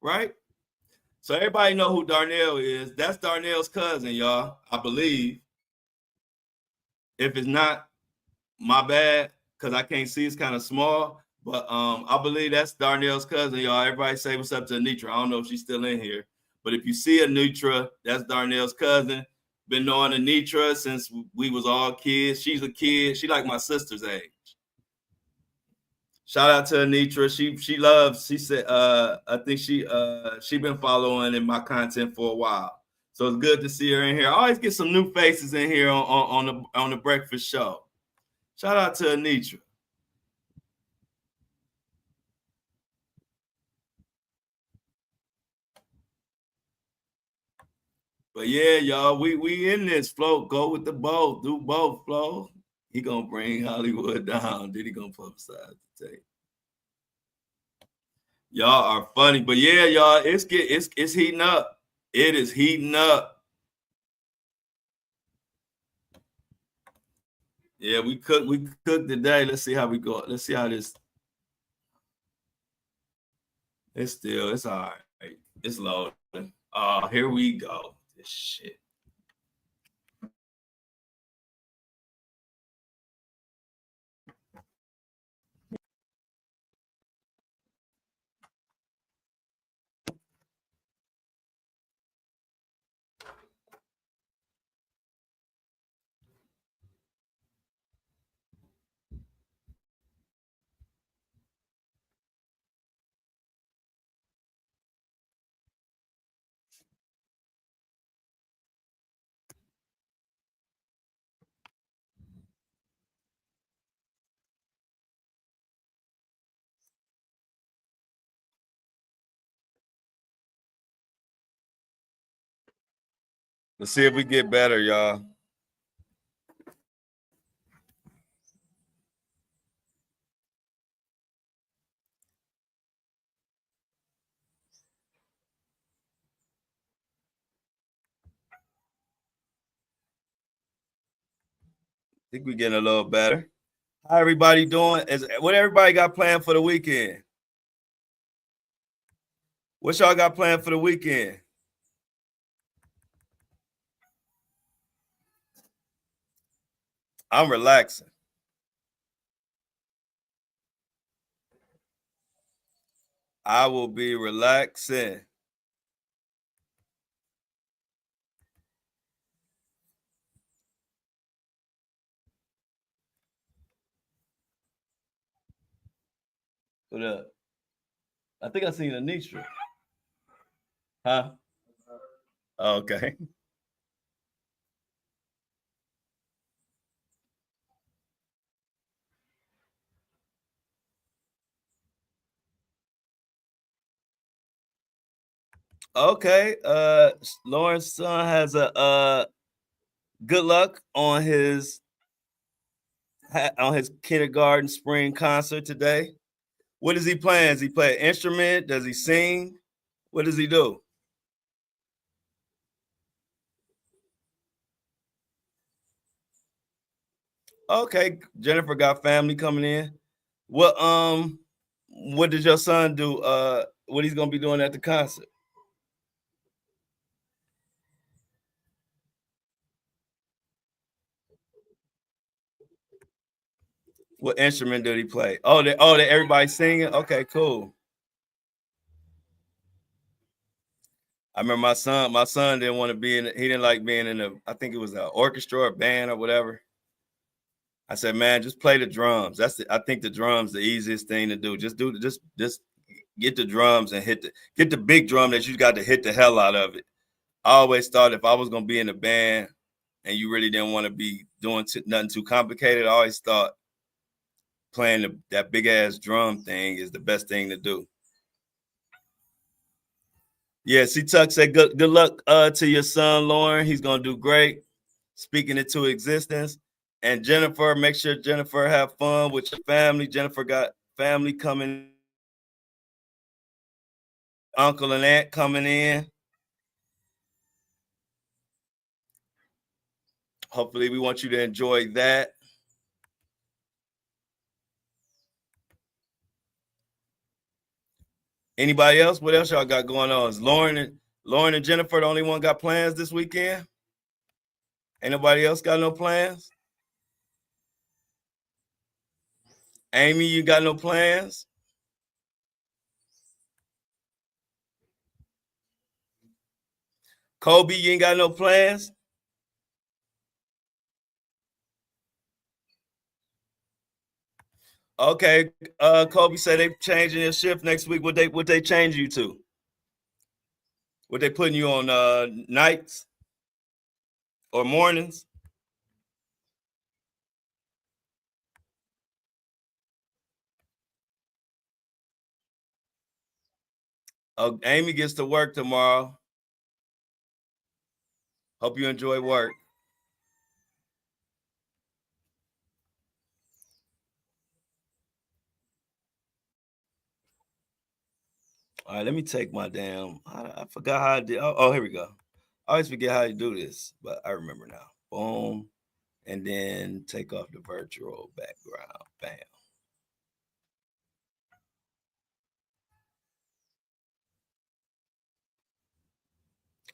right? So everybody know who Darnell is. That's Darnell's cousin, y'all, I believe. If it's not, my bad, because I can't see, it's kind of small. But I believe that's Darnell's cousin, y'all. Everybody say what's up to Anitra. I don't know if she's still in here. But if you see Anitra, that's Darnell's cousin. Been knowing Anitra since we was all kids. She's a kid. She like my sister's age. Shout out to Anitra. She said I think she been following in my content for a while. So it's good to see her in here. I always get some new faces in here on the breakfast show. Shout out to Anitra. But yeah, y'all, we in this. Flo, go with the both. Do both, Flo. He gonna bring Hollywood down. Diddy gonna publicize the tape. Y'all are funny, but yeah, y'all, it's heating up. It is heating up. Yeah, we cooked today. Let's see how we go. Let's see how this. It's all right. It's loading. Here we go. This shit. Let's see if we get better, y'all. I think we're getting a little better. How everybody doing? What everybody got planned for the weekend? What y'all got planned for the weekend? I'm relaxing. I will be relaxing. What up? I think I seen Anitra. Huh? Okay. Okay. Lauren's son has a good luck on his kindergarten spring concert today. What does he play? Does he play an instrument? Does he sing? What does he do? Okay, Jennifer got family coming in. What does your son do? What he's gonna be doing at the concert? What instrument did he play? That everybody's singing. Okay, cool. I remember my son didn't want to be in. He didn't like being in I think it was an orchestra or band or whatever. I said, man, just play the drums. I think the drums the easiest thing to do. Just get the drums and get the big drum that you got to hit the hell out of it. I always thought if I was gonna be in a band and you really didn't want to be doing nothing too complicated, I always thought playing that big ass drum thing is the best thing to do. Yeah, C Tuck said good luck to your son, Lauren. He's gonna do great. Speaking it to existence. And Jennifer, make sure Jennifer have fun with your family. Jennifer got family coming, uncle and aunt coming in. Hopefully, we want you to enjoy that. Anybody else? What else y'all got going on? Is Lauren and Jennifer the only one got plans this weekend? Anybody else got no plans? Amy, you got no plans? Kobe, you ain't got no plans? Okay. Kobe said they changing their shift next week. What they change you to? What they putting you on nights or mornings? Oh, Amy gets to work tomorrow. Hope you enjoy work. All right, let me take my damn. I forgot how I did. Oh, here we go. I always forget how you do this, but I remember now. Boom. And then take off the virtual background. Bam.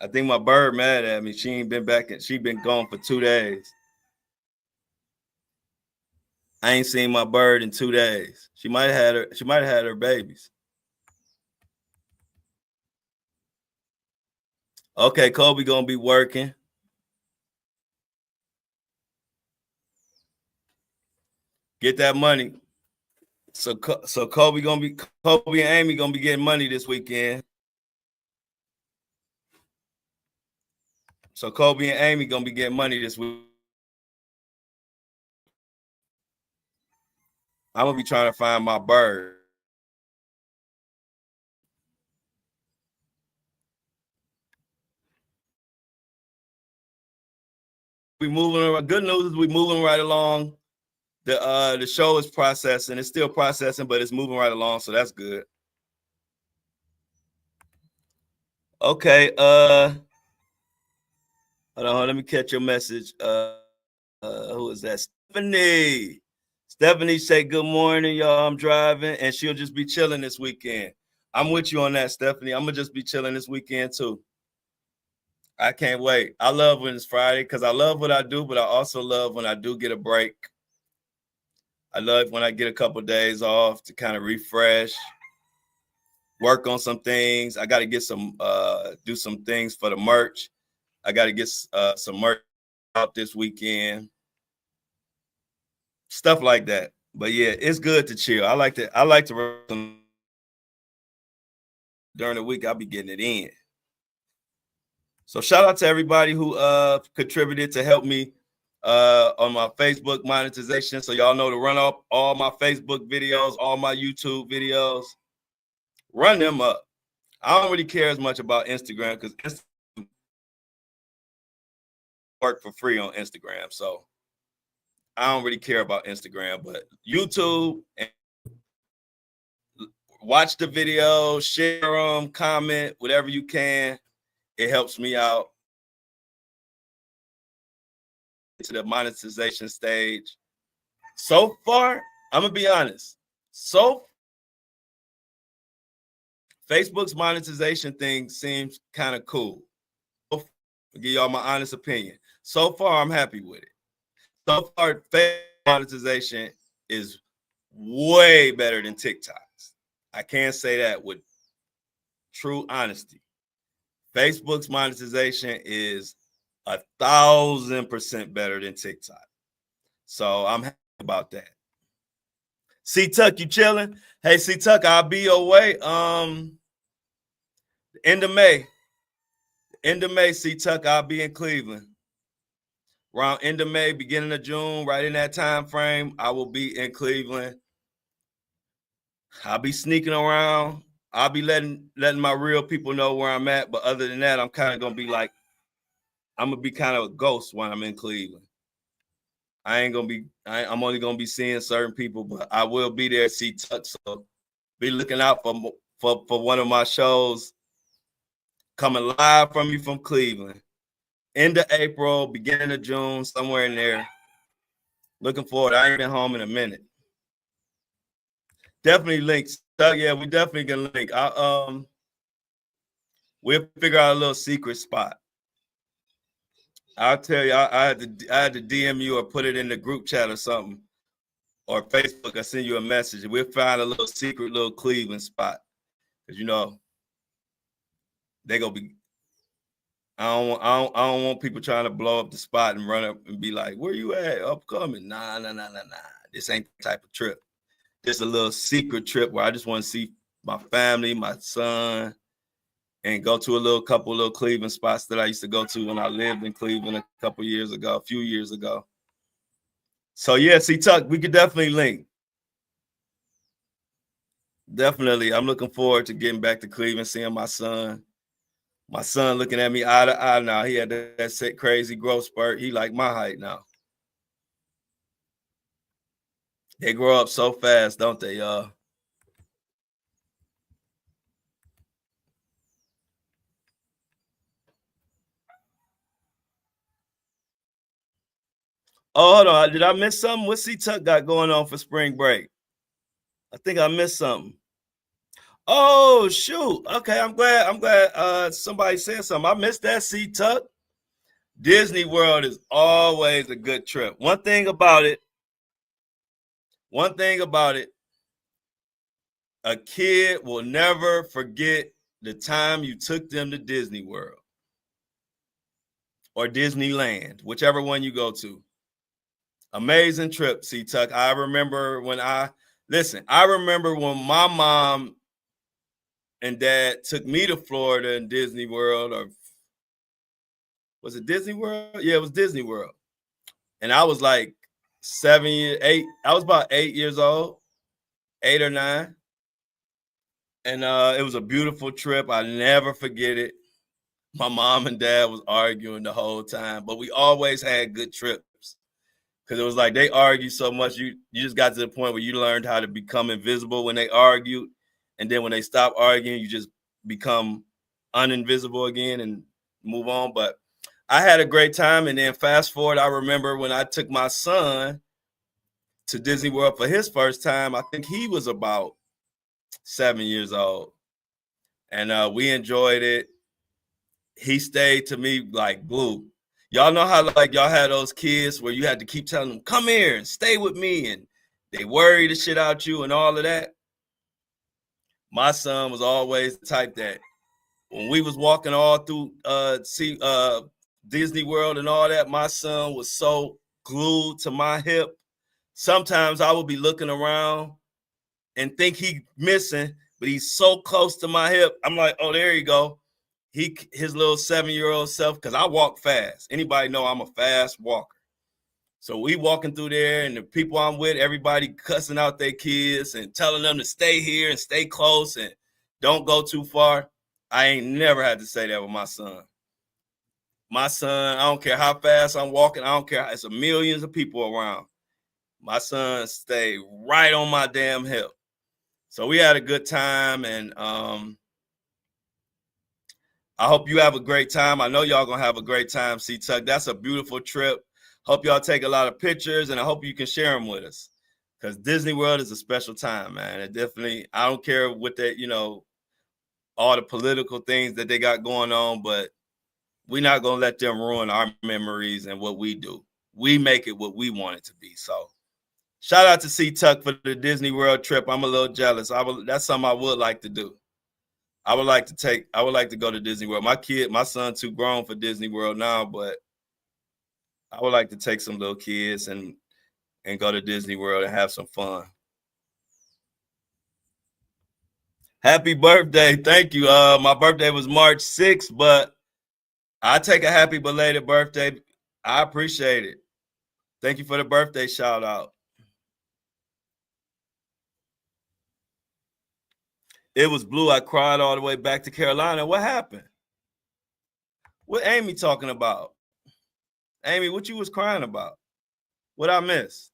I think my bird mad at me. She ain't been back and she been gone for 2 days. I ain't seen my bird in 2 days. She might have had her babies. Okay, Kobe gonna be working. Get that money. So Kobe and Amy gonna be getting money this weekend. So Kobe and Amy gonna be getting money this week. I'm gonna be trying to find my bird. We moving. Good news is we moving right along. The show is processing. It's still processing, but it's moving right along, so that's good. Okay. Hold on. Let me catch your message. Who is that? Stephanie. Stephanie say good morning, y'all. I'm driving, and she'll just be chilling this weekend. I'm with you on that, Stephanie. I'm gonna just be chilling this weekend too. I can't wait. I love when it's Friday because I love what I do, but I also love when I do get a break. I love when I get a couple of days off to kind of refresh, work on some things. I got to get some, do some things for the merch. I got to get some merch out this weekend, stuff like that. But yeah, it's good to chill. I like to during the week. I'll be getting it in. So shout out to everybody who contributed to help me on my Facebook monetization. So y'all know to run up all my Facebook videos, all my YouTube videos, run them up. I don't really care as much about Instagram because Instagram work for free on Instagram. So I don't really care about Instagram, but YouTube, and watch the video, share them, comment, whatever you can. It helps me out to the monetization stage. So far, I'm gonna be honest. So Facebook's monetization thing seems kind of cool. I'll give y'all my honest opinion. So far, I'm happy with it. So far, Facebook monetization is way better than TikTok's. I can't say that with true honesty. Facebook's monetization is 1,000% better than TikTok. So I'm happy about that. C Tuck, you chilling? Hey, C Tuck, I'll be your way. End of May. End of May, C Tuck, I'll be in Cleveland. Around end of May, beginning of June, right in that time frame, I will be in Cleveland. I'll be sneaking around. I'll be letting my real people know where I'm at. But other than that, I'm kind of gonna be like, I'm gonna be kind of a ghost when I'm in Cleveland. I'm only gonna be seeing certain people, but I will be there. See Tuck, so be looking out for one of my shows coming live from me from Cleveland. End of April, beginning of June, somewhere in there. Looking forward. I ain't been home in a minute. Definitely links. Yeah, we definitely can link. We'll figure out a little secret spot. I'll tell you, I had to DM you or put it in the group chat or something, or Facebook. I send you a message. We'll find a little secret little Cleveland spot because they gonna be. I don't want people trying to blow up the spot and run up and be like, "Where you at? Upcoming?" Nah. This ain't the type of trip. This is a little secret trip where I just want to see my family, my son, and go to couple little Cleveland spots that I used to go to when I lived in Cleveland a few years ago. So yeah, see, Tuck, we could definitely link. Definitely. I'm looking forward to getting back to Cleveland, seeing my son. My son looking at me eye to eye now. He had that crazy growth spurt. He like my height now. They grow up so fast, don't they, y'all? Oh, hold on. Did I miss something? What's C-Tuck got going on for spring break? I think I missed something. Oh, shoot. Okay, I'm glad somebody said something. I missed that, C-Tuck. Disney World is always a good trip. One thing about it, a kid will never forget the time you took them to Disney World or Disneyland, whichever one you go to. Amazing trip, C-Tuck. I remember when my mom and dad took me to Florida and Disney World, or was it Disney World? Yeah, it was Disney World. And I was like 8. I was about 8 years old, 8 or 9. And it was a beautiful trip. I never forget it. My mom and dad was arguing the whole time, but we always had good trips. Because it was like they argued so much, you just got to the point where you learned how to become invisible when they argued. And then when they stop arguing, you just become uninvisible again and move on. But I had a great time. And then fast forward, I remember when I took my son to Disney World for his first time. I think he was about 7 years old. And we enjoyed it. He stayed to me like glue. Y'all know how like y'all had those kids where you had to keep telling them, come here and stay with me, and they worry the shit out you and all of that. My son was always the type that when we was walking all through Disney World and all that, my son was so glued to my hip. Sometimes I would be looking around and think he missing, but he's so close to my hip. I'm like, oh, there you go. His little 7-year-old self, because I walk fast. Anybody know I'm a fast walker. So we walking through there, and the people I'm with, everybody cussing out their kids and telling them to stay here and stay close and don't go too far. I ain't never had to say that with my son. My son, I don't care how fast I'm walking. I don't care. It's millions of people around. My son stayed right on my damn hip. So we had a good time, and I hope you have a great time. I know y'all gonna have a great time, C-Tuck. That's a beautiful trip. Hope y'all take a lot of pictures, and I hope you can share them with us. Because Disney World is a special time, man. It definitely, I don't care what that, all the political things that they got going on, but we're not gonna let them ruin our memories and what we do. We make it what we want it to be. So shout out to C-Tuck for the Disney World trip. I'm a little jealous. That's something I would like to do. I would like to go to Disney World. My son too grown for Disney World now, but I would like to take some little kids and go to Disney World and have some fun. Happy birthday. Thank you. My birthday was March 6th, but I take a happy belated birthday. I appreciate it. Thank you for the birthday shout out. It was blue. I cried all the way back to Carolina. What happened? What Amy talking about? Amy, what you was crying about? What I missed?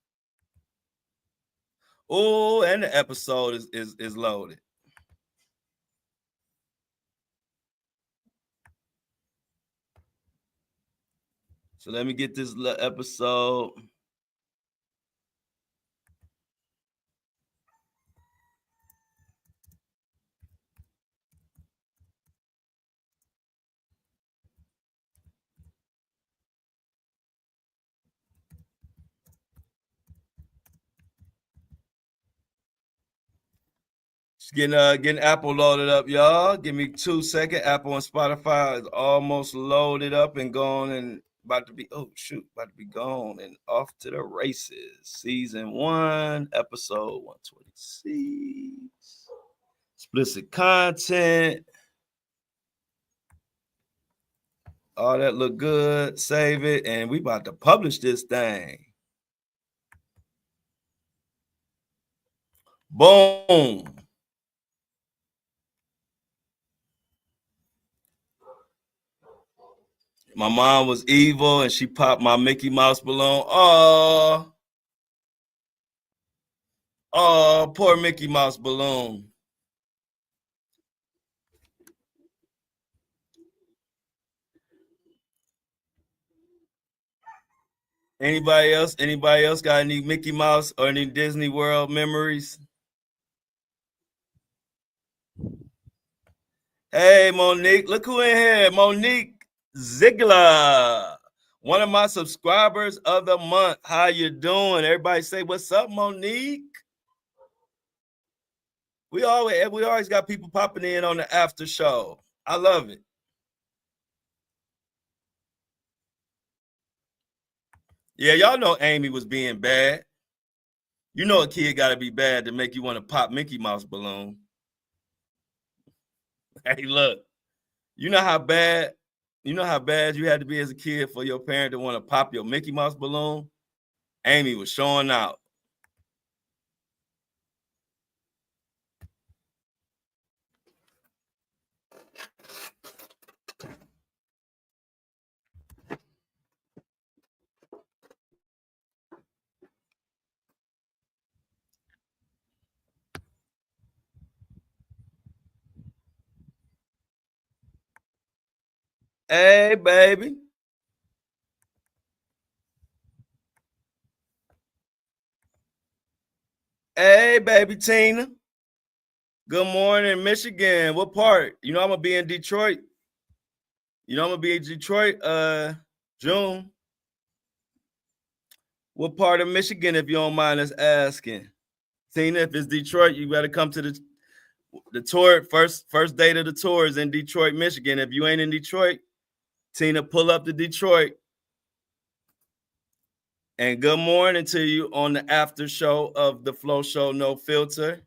Oh, and the episode is loaded. So let me get this episode. Just getting Apple loaded up, y'all. Give me 2 seconds. Apple and Spotify is almost loaded up and gone and about to be gone and off to the races. Season 1, episode 126. Explicit content. All that look good. Save it. And we about to publish this thing. Boom. My mom was evil and she popped my Mickey Mouse balloon. Oh, poor Mickey Mouse balloon. Anybody else? Anybody else got any Mickey Mouse or any Disney World memories? Hey, Monique, look who in here. Monique Ziegler, one of my subscribers of the month. How you doing? Everybody say, what's up, Monique? We always got people popping in on the after show. I love it. Yeah, y'all know Amy was being bad. You know a kid got to be bad to make you want to pop Mickey Mouse balloon. Hey, look, you know how bad you had to be as a kid for your parent to want to pop your Mickey Mouse balloon? Amy was showing out. Hey, baby. Hey, baby Tina. Good morning, Michigan. What part? You know I'm gonna be in Detroit. June. What part of Michigan, if you don't mind us asking? Tina, if it's Detroit, you gotta come to the tour. First date of the tour is in Detroit, Michigan. If you ain't in Detroit, Tina, pull up to Detroit. And good morning to you on the after show of the Flow Show No Filter.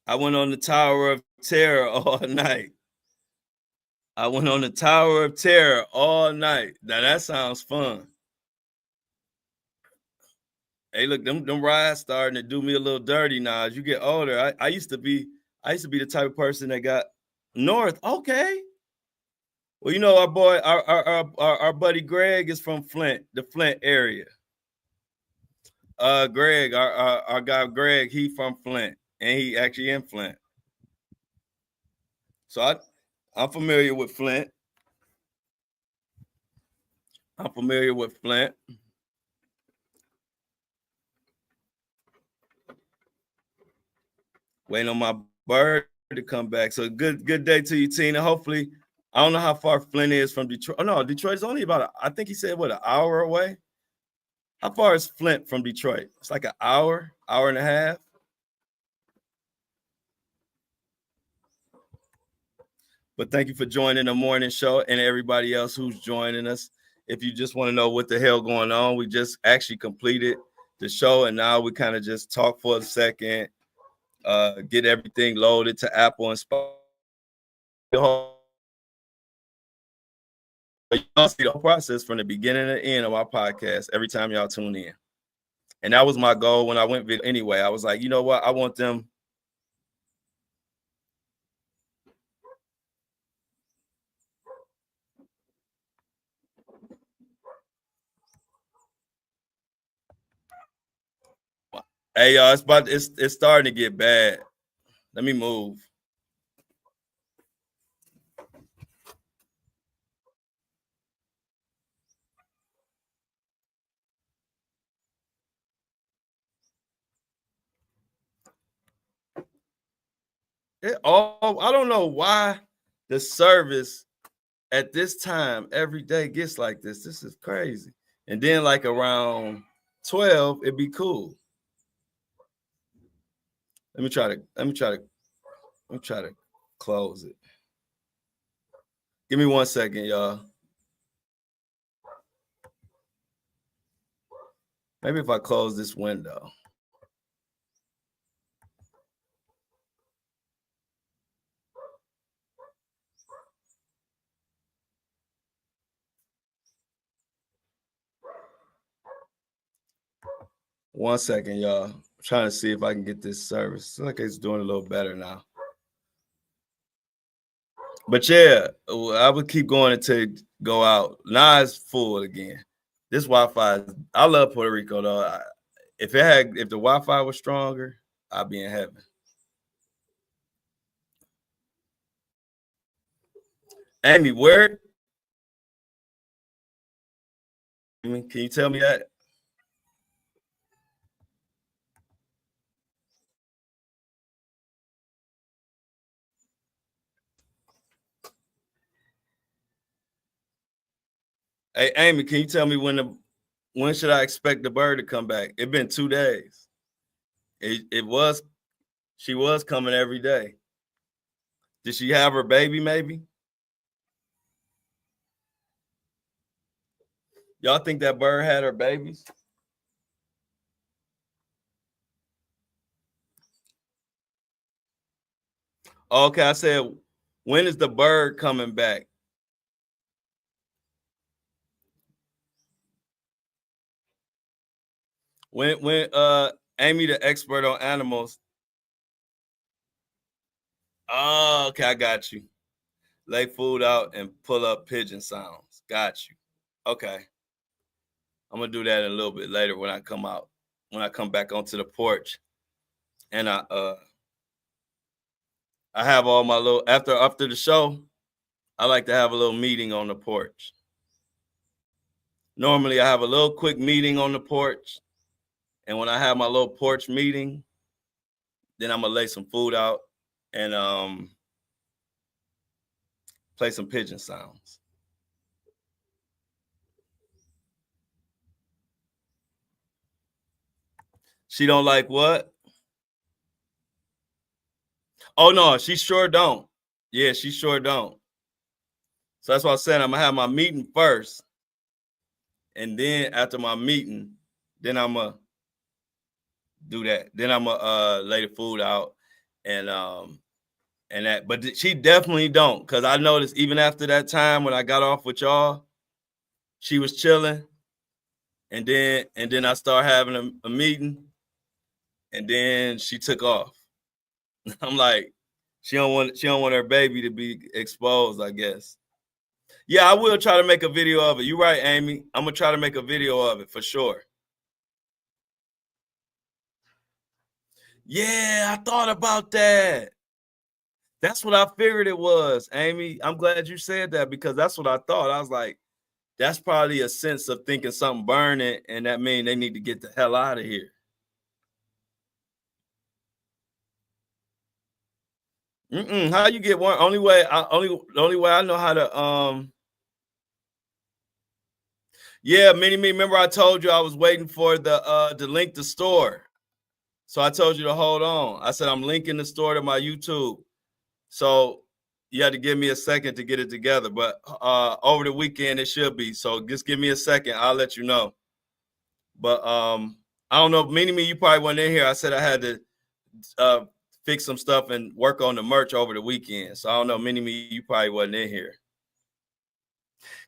I went on the Tower of Terror all night. Now that sounds fun. Hey, look, them rides starting to do me a little dirty now. As you get older, I used to be the type of person that got north. Okay. Well, you know, our buddy Greg is from Flint, the Flint area. Greg, our guy Greg, he from Flint, and he actually in Flint. So I'm familiar with Flint. Waiting on my bird to come back. So good day to you, Tina. Hopefully, I don't know how far Flint is from Detroit. Oh no, Detroit's only about I think he said an hour away. How far is Flint from Detroit? It's like an hour and a half. But thank you for joining the morning show and everybody else who's joining us. If you just want to know what the hell going on, we just actually completed the show and now we kind of just talk for a second, get everything loaded to Apple and Spotify. Y'all see the whole process from the beginning to the end of our podcast every time y'all tune in. And that was my goal when I went video anyway. I was like, you know what? I want them. Hey, y'all, it's starting to get bad. Let me move. I don't know why the service at this time every day gets like this. This is crazy. And then like around 12, it'd be cool. Let me try to close it. Give me 1 second, y'all. Maybe if I close this window. 1 second, y'all. I'm trying to see if I can get this service. Looks like it's doing a little better now. But yeah, I would keep going until it go out. Now it's full again. This Wi-Fi, I love Puerto Rico though. If the Wi-Fi was stronger, I'd be in heaven. Amy, where? Can you tell me that? Hey, Amy, can you tell me when should I expect the bird to come back? It's been 2 days. She was coming every day. Did she have her baby maybe? Y'all think that bird had her babies? Okay, I said, when is the bird coming back? When Amy, the expert on animals. Oh, okay, I got you. Lay food out and pull up pigeon sounds. Got you. Okay. I'm gonna do that a little bit later when I come back onto the porch. And I have all my little after the show, I like to have a little meeting on the porch. Normally I have a little quick meeting on the porch. And when I have my little porch meeting, then I'm gonna lay some food out and play some pigeon sounds. She don't like what? Oh no, she sure don't. Yeah, she sure don't. So that's why I said I'm gonna have my meeting first. And then after my meeting, then I'm gonna do that. Then I'm gonna lay the food out and that. But she definitely don't, because I noticed even after that time when I got off with y'all, she was chilling. And then I started having a meeting, and then she took off. I'm like, she don't want her baby to be exposed, I guess. Yeah, I will try to make a video of it. You're right, Amy. I'm gonna try to make a video of it for sure. Yeah, I thought about that. That's what I figured it was, Amy. I'm glad you said that, because that's what I thought. I was like, that's probably a sense of thinking something burning, and that means they need to get the hell out of here. How you get one? Only way I know how to Yeah, Mini Me. Remember I told you I was waiting for the link to store. So I told you to hold on. I said I'm linking the store to my YouTube. So you had to give me a second to get it together. But over the weekend it should be. So just give me a second. I'll let you know. But I don't know. Mini Me, you probably weren't in here. I said I had to fix some stuff and work on the merch over the weekend. So I don't know. Mini Me, you probably wasn't in here.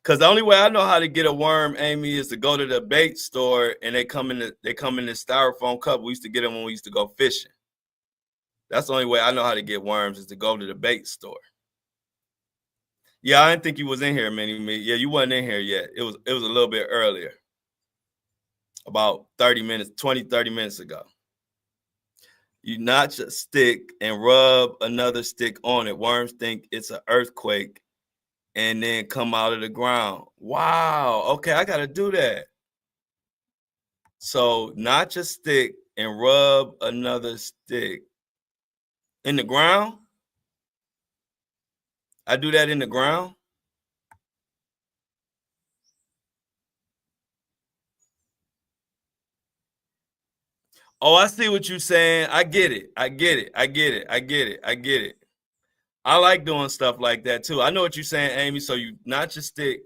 Because the only way I know how to get a worm, Amy, is to go to the bait store, and they come in this styrofoam cup. We used to get them when we used to go fishing. That's the only way I know how to get worms, is to go to the bait store. Yeah, I didn't think you was in here, Mini Me. Yeah, you wasn't in here yet. It was a little bit earlier. About 30 minutes ago. You notch a stick and rub another stick on it. Worms think it's an earthquake and then come out of the ground. Wow. Okay, I got to do that. So notch a stick and rub another stick in the ground. I do that in the ground. Oh, I see what you're saying. I get it. I like doing stuff like that too. I know what you're saying, Amy. So you notch a stick,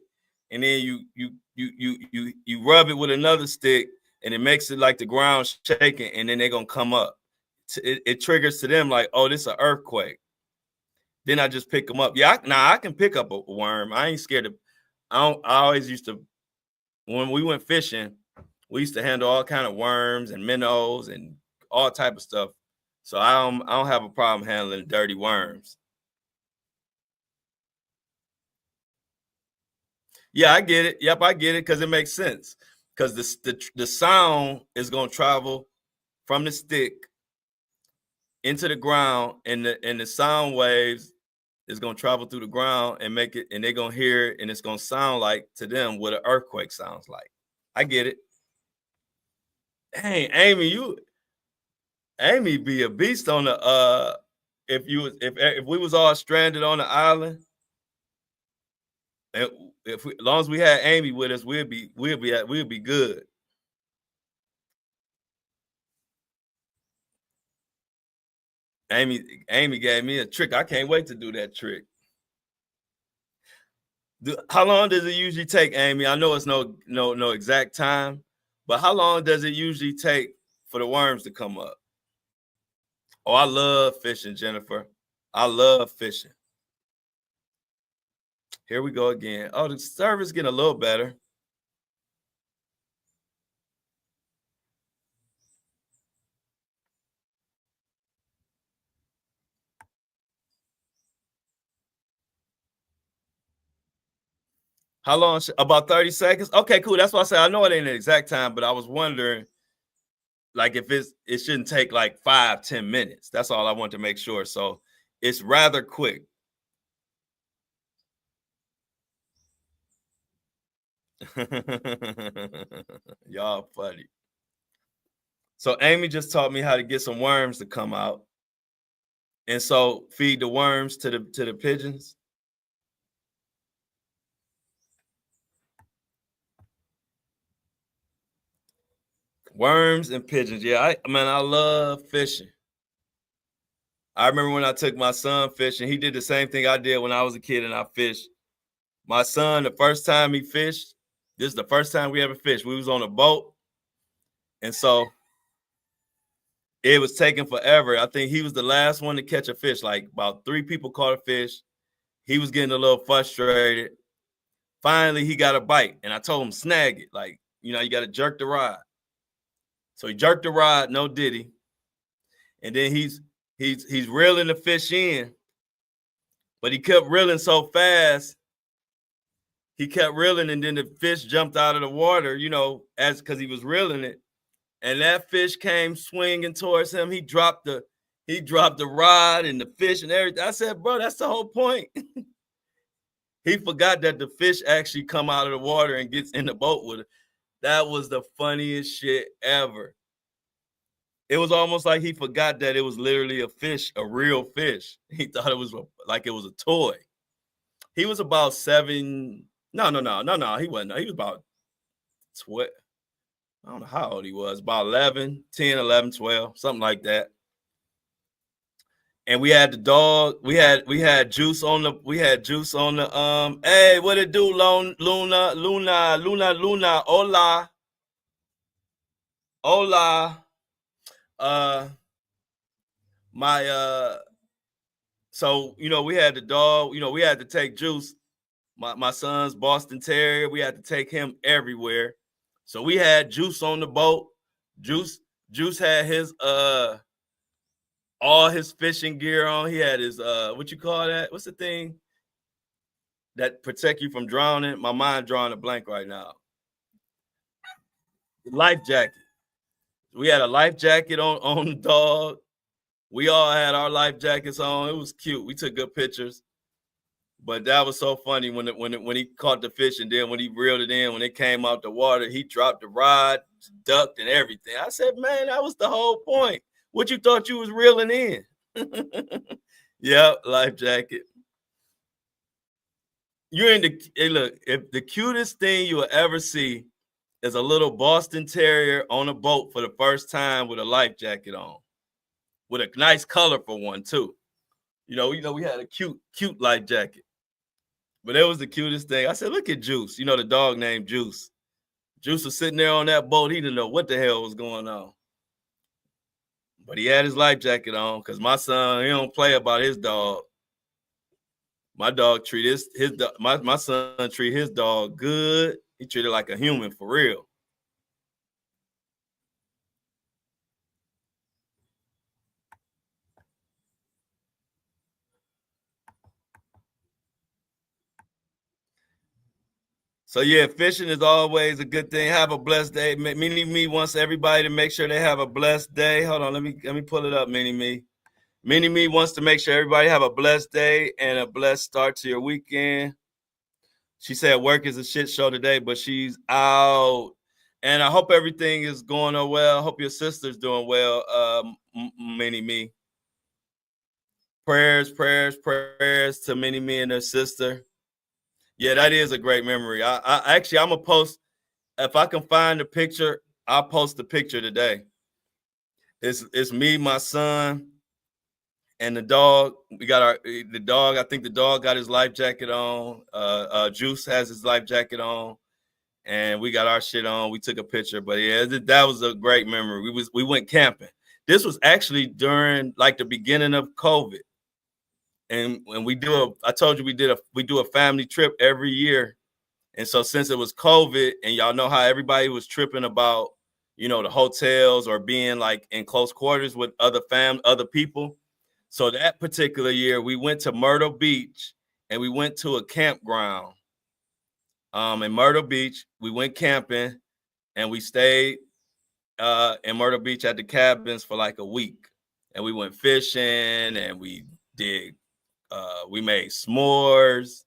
and then you rub it with another stick, and it makes it like the ground shaking, and then they're gonna come up. It triggers to them like, oh, this is an earthquake. Then I just pick them up. Yeah, I can pick up a worm. I ain't scared of. I always used to, when we went fishing, We used to handle all kind of worms and minnows and all type of stuff. So I don't have a problem handling dirty worms. Yeah, I get it. Yep, I get it because it makes sense. Because the sound is gonna travel from the stick into the ground, and the sound waves is gonna travel through the ground and make it, and they're gonna hear it, and it's gonna sound like to them what an earthquake sounds like. I get it. Hey, Amy be a beast on the if we was all stranded on the island, and as long as we had Amy with us, we'd be good. Amy gave me a trick. I can't wait to do that trick. How long does it usually take, Amy? I know it's no exact time, but how long does it usually take for the worms to come up? Oh, I love fishing, Jennifer. I love fishing. Here we go again. Oh, the service getting a little better. How long? About 30 seconds? Okay, cool. That's why I say I know it ain't the exact time, but I was wondering, like, if it shouldn't take like 5-10 minutes. That's all I want to make sure. So it's rather quick. Y'all funny. So Amy just taught me how to get some worms to come out. And so feed the worms to the pigeons. Worms and pigeons. Yeah, I love fishing. I remember when I took my son fishing, he did the same thing I did when I was a kid and I fished. My son, the first time he fished, this is the first time we ever fished. We was on a boat. And so it was taking forever. I think he was the last one to catch a fish. Like about 3 people caught a fish. He was getting a little frustrated. Finally, he got a bite. And I told him, snag it. Like, you got to jerk the rod. So he jerked the rod, no Diddy. And then he's reeling the fish in. But he kept reeling so fast. He kept reeling, and then the fish jumped out of the water, because he was reeling it. And that fish came swinging towards him. He dropped the rod and the fish and everything. I said, bro, that's the whole point. He forgot that the fish actually come out of the water and gets in the boat with it. That was the funniest shit ever. It was almost like he forgot that it was literally a fish, a real fish. He thought it was like it was a toy. He was about 7. No. He wasn't. He was about 12. I don't know how old he was. About 11, 10, 11, 12, something like that. And we had the dog. We had juice on the. Hey, what it do, Luna? Hola. So we had the dog. We had to take Juice, my son's Boston Terrier. We had to take him everywhere. So we had Juice on the boat. Juice had his all his fishing gear on. He had his what you call that? What's the thing that protect you from drowning? My mind drawing a blank right now. Life jacket. We had a life jacket on the dog. We all had our life jackets on. It was cute. We took good pictures. But that was so funny when he caught the fish, and then when he reeled it in, when it came out the water, he dropped the rod, ducked, and everything. I said, man, that was the whole point. What you thought you was reeling in? Yep, life jacket. Look, if the cutest thing you will ever see is a little Boston Terrier on a boat for the first time with a life jacket on, with a nice colorful one too. We had a cute life jacket. But it was the cutest thing. I said, look at Juice. The dog named Juice. Juice was sitting there on that boat. He didn't know what the hell was going on. But he had his life jacket on because my son, he don't play about his dog. My dog my son treat his dog good. He treated like a human for real. So yeah, fishing is always a good thing. Have a blessed day. Mini Me wants everybody to make sure they have a blessed day. Hold on, let me pull it up, Mini Me. Mini Me wants to make sure everybody have a blessed day and a blessed start to your weekend. She said work is a shit show today, but she's out. And I hope everything is going on well. I hope your sister's doing well, Mini Me. Prayers to Mini Me and her sister. Yeah, that is a great memory. I actually, I'm gonna post, if I can find the picture, I'll post the picture today. It's me, my son, and the dog. We got the dog. I think the dog got his life jacket on. Juice has his life jacket on, and we got our shit on. We took a picture, but yeah, that was a great memory. We went camping. This was actually during like the beginning of COVID, and I told you we do a family trip every year. And so since it was COVID, and y'all know how everybody was tripping about, the hotels or being like in close quarters with other people. So that particular year, we went to Myrtle Beach and we went to a campground. In Myrtle Beach, we went camping and we stayed in Myrtle Beach at the cabins for like a week. And we went fishing and we made s'mores.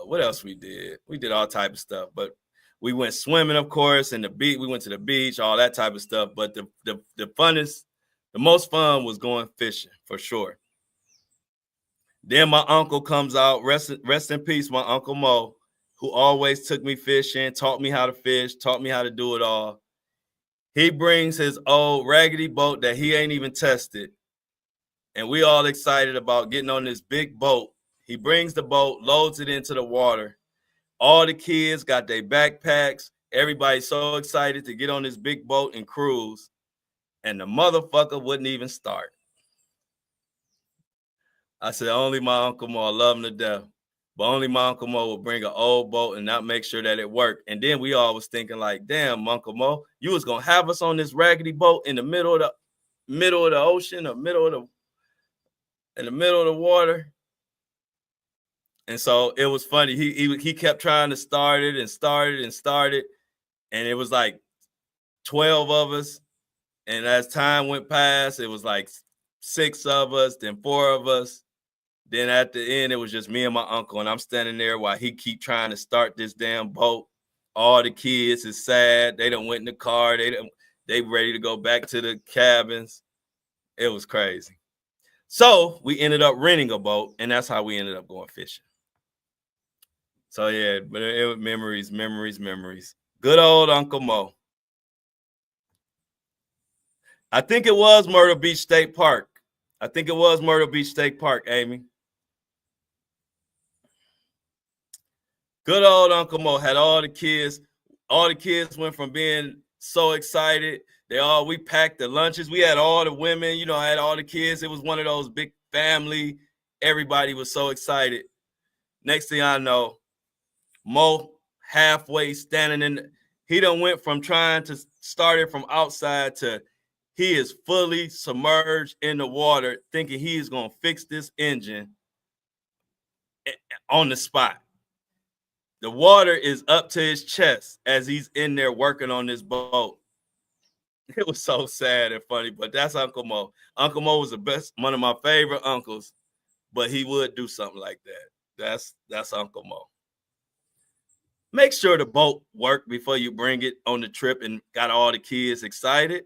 What else we did? We did all type of stuff, but we went swimming, of course, and we went to the beach, all that type of stuff. But the most fun was going fishing for sure. Then my uncle comes out, rest in peace, my Uncle Mo, who always took me fishing, taught me how to fish, taught me how to do it all. He brings his old raggedy boat that he ain't even tested. And we all excited about getting on this big boat. He brings the boat, loads it into the water. All the kids got their backpacks. Everybody's so excited to get on this big boat and cruise. And the motherfucker wouldn't even start. I said, only my Uncle Mo, I love him to death. But only my Uncle Mo would bring an old boat and not make sure that it worked. And then we all was thinking like, damn, Uncle Mo, you was going to have us on this raggedy boat in the middle of the ocean or in the middle of the water. And so it was funny. He kept trying to start it and started. And it was like 12 of us. And as time went past, it was like 6 of us, then 4 of us. Then at the end, it was just me and my uncle. And I'm standing there while he keep trying to start this damn boat. All the kids is sad. They done went in the car. They ready to go back to the cabins. It was crazy. So we ended up renting a boat. And that's how we ended up going fishing. So yeah, but it was memories. Good old Uncle Mo. I think it was Myrtle Beach State Park. Amy. Good old Uncle Mo had all the kids. All the kids went from being so excited. We packed the lunches. We had all the women, had all the kids. It was one of those big family. Everybody was so excited. Next thing I know, Mo halfway standing he done went from trying to start it from outside to he is fully submerged in the water thinking he is going to fix this engine on the spot. The water is up to his chest as he's in there working on this boat. It was so sad and funny, but that's Uncle Mo. Uncle Mo was one of my favorite uncles, but he would do something like that. That's Uncle Mo. Make sure the boat worked before you bring it on the trip and got all the kids excited.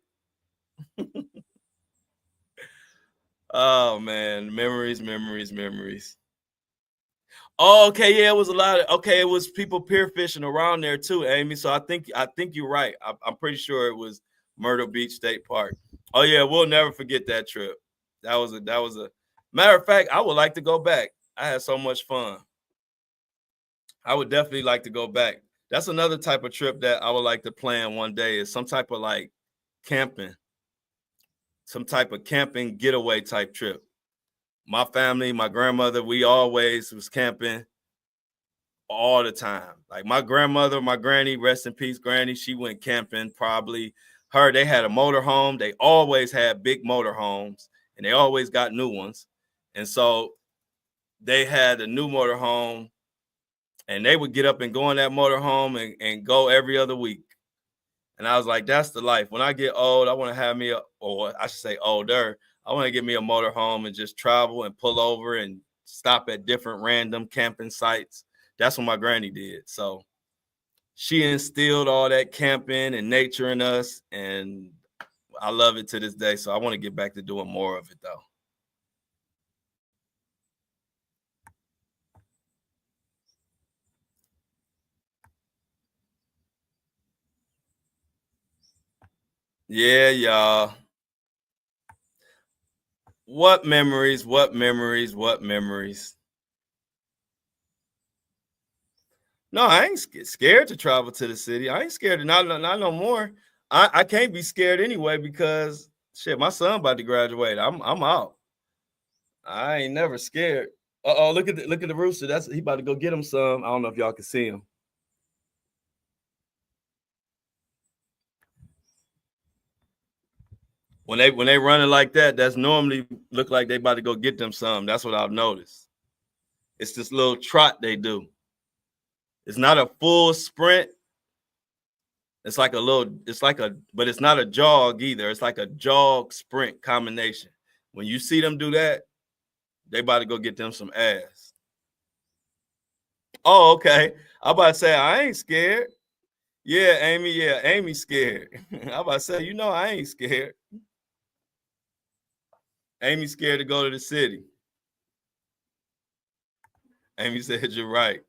Oh man, memories. Oh, okay, yeah, it was it was people pier fishing around there too, Amy. So I think you're right. I'm pretty sure it was Myrtle Beach State Park. Oh yeah, we'll never forget that trip. That was a matter of fact, I would like to go back. I had so much fun. I would definitely like to go back. That's another type of trip that I would like to plan one day, is some type of like camping. Some type of camping getaway type trip. My family, my grandmother, we always was camping all the time. Like my grandmother, my granny, rest in peace, granny, she went camping probably. They had a motorhome. They always had big motorhomes and they always got new ones. And so they had a new motorhome And they would get up and go in that motorhome and go every other week. And I was like, that's the life. When I get old, I want to have me, or I should say older, I want to get me a motorhome and just travel and pull over and stop at different random camping sites. That's what my granny did. So she instilled all that camping and nature in us, and I love it to this day. So I want to get back to doing more of it, though. Yeah, y'all. What memories, what memories, what memories. No, I ain't scared to travel to the city. I ain't scared to not no more. I can't be scared anyway because shit, my son about to graduate. I'm out. I ain't never scared. Uh-oh, look at the rooster. That's he about to go get him some. I don't know if y'all can see him. When they running like that, that's normally look like they about to go get them some. That's what I've noticed. It's this little trot they do. It's not a full sprint. It's like but it's not a jog either. It's like a jog sprint combination. When you see them do that, they about to go get them some ass. Oh, okay. I about to say I ain't scared. Yeah, Amy. Yeah, Amy's scared. I about to say, I ain't scared. Amy's scared to go to the city. Amy said you're right.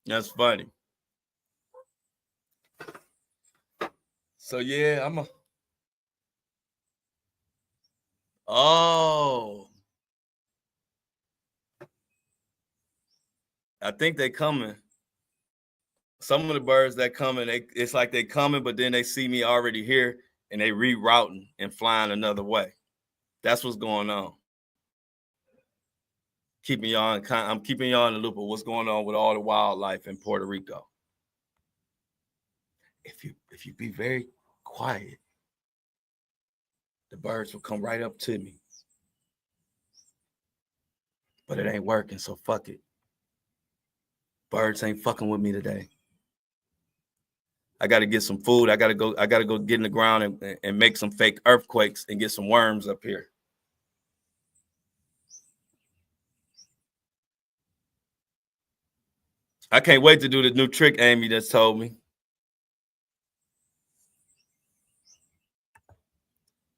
That's funny. So yeah, Oh, I think they coming. Some of the birds that coming, it's like they coming, but then they see me already here and they rerouting and flying another way. That's what's going on. I'm keeping y'all in the loop of what's going on with all the wildlife in Puerto Rico. If you be very quiet, the birds will come right up to me. But it ain't working, so fuck it. Birds ain't fucking with me today. I got to get some food. I got to go get in the ground and make some fake earthquakes and get some worms up here. I can't wait to do the new trick Amy just told me.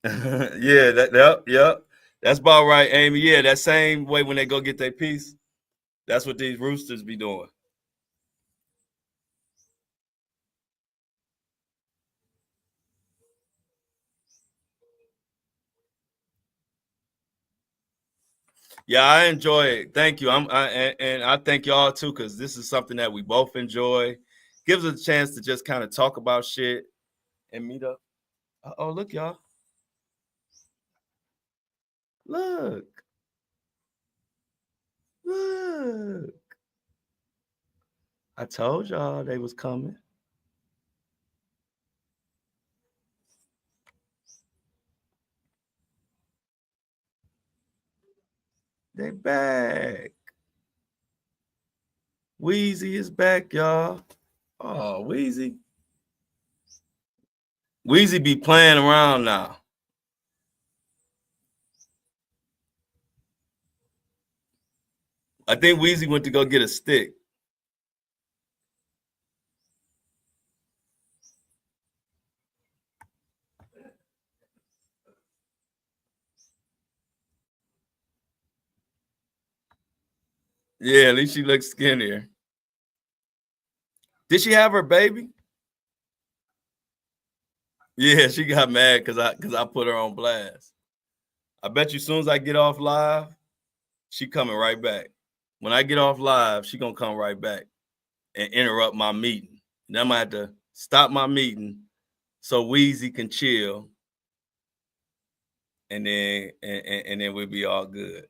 Yeah, yep. That's about right, Amy. Yeah, that same way when they go get their piece. That's what these roosters be doing. Yeah, I enjoy it. Thank you. And I thank y'all too, because this is something that we both enjoy. Gives us a chance to just kind of talk about shit and meet up. Oh, look, y'all. Look. Look. I told y'all they was coming. They back. Wheezy is back, y'all. Oh, Wheezy. Wheezy be playing around now. I think Wheezy went to go get a stick. Yeah, at least she looks skinnier. Did she have her baby? Yeah, she got mad because I put her on blast. I bet you as soon as I get off live, she coming right back. When I get off live, she gonna come right back and interrupt my meeting. Then I'm gonna have to stop my meeting so Wheezy can chill, and then we'll be all good.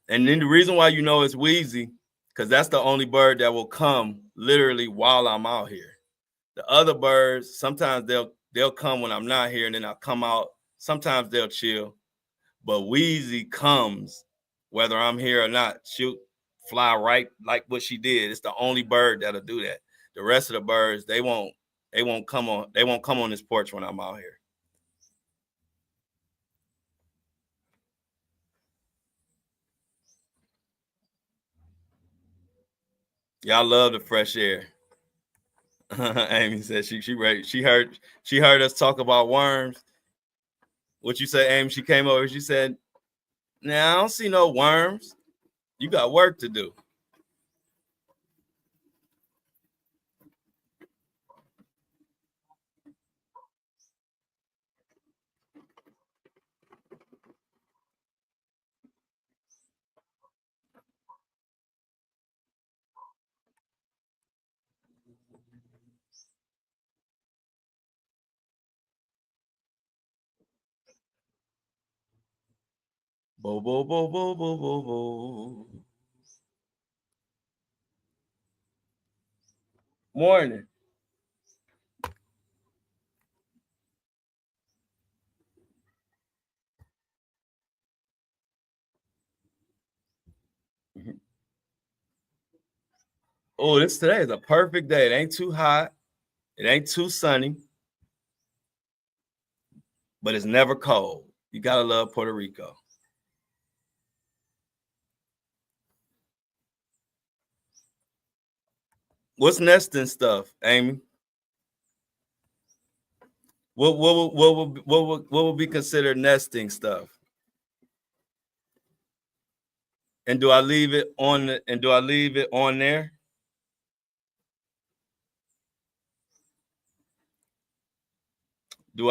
And then the reason why it's Wheezy, because that's the only bird that will come literally while I'm out here. The other birds, sometimes they'll come when I'm not here, and then I'll come out. Sometimes they'll chill, but Wheezy comes whether I'm here or not. She'll fly right like what she did. It's the only bird that'll do that. The rest of the birds, they won't come on this porch when I'm out here. Y'all love the fresh air. Amy said she ready. She heard us talk about worms. What you say, Amy? She came over. She said, "Nah, I don't see no worms. You got work to do." Bo bo bo bo bo bo bo. Morning. Oh, today is a perfect day. It ain't too hot. It ain't too sunny. But it's never cold. You gotta love Puerto Rico. What's nesting stuff, Amy? What would be considered nesting stuff? And do I leave it on there? Do I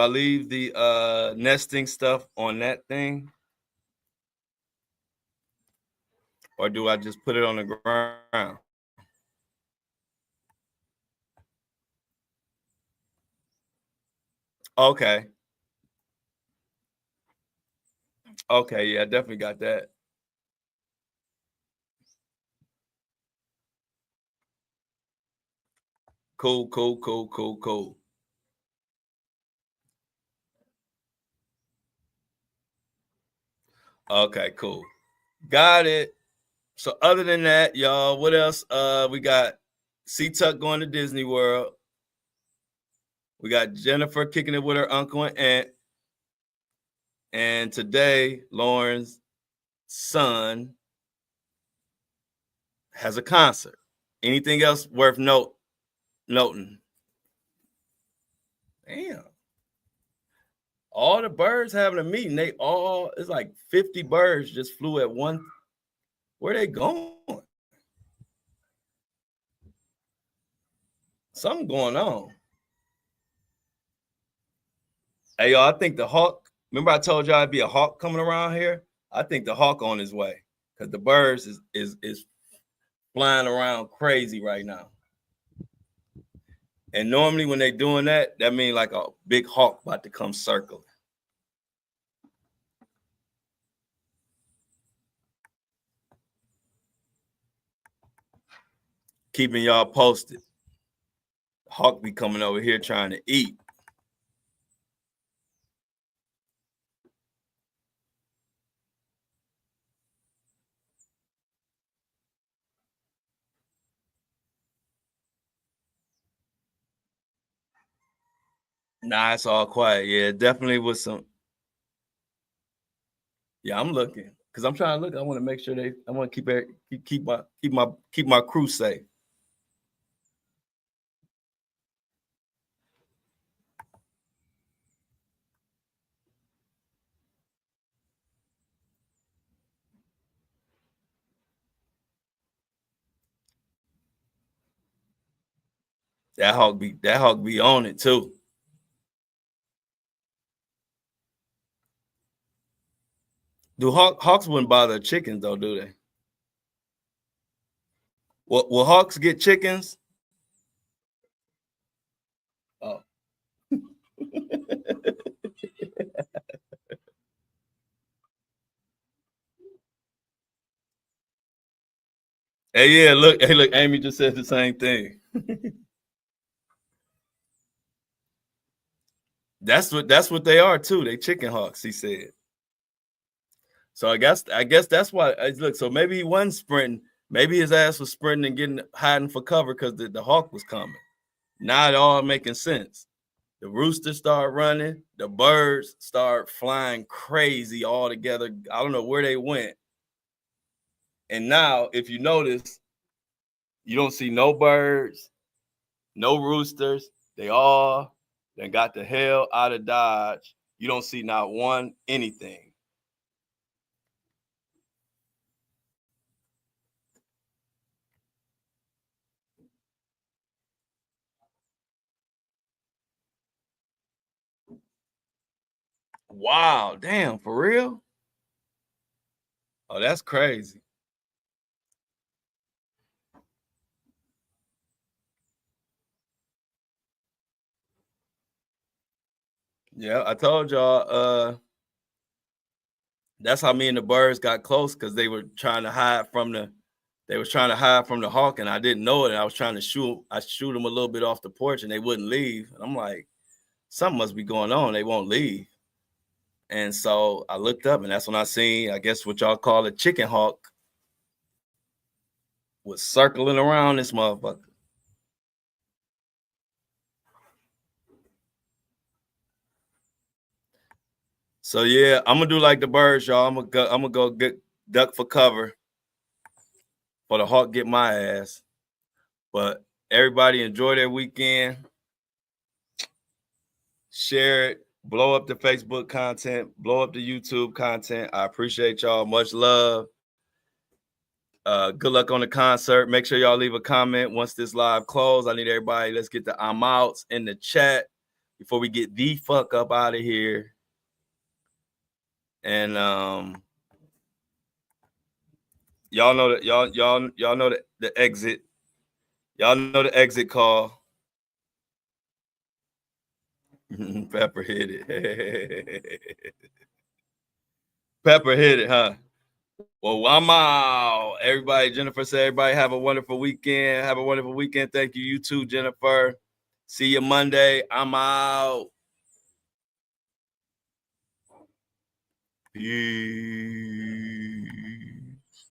leave the nesting stuff on that thing? Or do I just put it on the ground? Okay. Okay, yeah, I definitely got that. Cool. Okay, cool. Got it. So other than that, y'all, what else? We got C-Tuck going to Disney World. We got Jennifer kicking it with her uncle and aunt. And today, Lauren's son has a concert. Anything else worth noting? Damn. All the birds having a meeting. It's like 50 birds just flew at one. Where they going? Something going on. Hey, y'all, I think the hawk, remember I told y'all it'd be a hawk coming around here? I think the hawk on his way because the birds is flying around crazy right now. And normally when they're doing that means like a big hawk about to come circling. Keeping y'all posted. Hawk be coming over here trying to eat. Nah, it's all quiet. Yeah, definitely was some. Yeah, I'm looking because I'm trying to look. I want to make sure I want to keep my crew safe. That hawk be on it too. Do hawks wouldn't bother chickens though, do they? Will hawks get chickens? Oh. Hey, look, Amy just said the same thing. That's what they are too. They chicken hawks, he said. So I guess that's why. Look, so maybe he wasn't sprinting. Maybe his ass was sprinting and hiding for cover because the hawk was coming. Now it all making sense. The roosters start running. The birds start flying crazy all together. I don't know where they went. And now, if you notice, you don't see no birds, no roosters. They all then got the hell out of Dodge. You don't see not one anything. Wow, damn, for real? Oh, that's crazy. Yeah, I told y'all, that's how me and the birds got close because they were trying to hide from the hawk, and I didn't know it. And I was trying to shoot them a little bit off the porch, and they wouldn't leave. And I'm like, something must be going on. They won't leave. And so I looked up, and that's when I seen, I guess what y'all call a chicken hawk was circling around this motherfucker. So yeah, I'm gonna do like the birds, y'all. I'm gonna go get duck for cover for the hawk get my ass. But everybody enjoy their weekend. Share it. Blow up the Facebook content. Blow up the YouTube content. I appreciate y'all. Much love. Good luck on the concert. Make sure y'all leave a comment once this live close. I need everybody. Let's get the I'm outs in the chat before we get the fuck up out of here. And y'all know that y'all know the exit. Y'all know the exit call. Pepper hit it. Pepper hit it, huh? Well, I'm out. Everybody, Jennifer said, everybody have a wonderful weekend. Have a wonderful weekend. Thank you. You too, Jennifer. See you Monday. I'm out. Peace.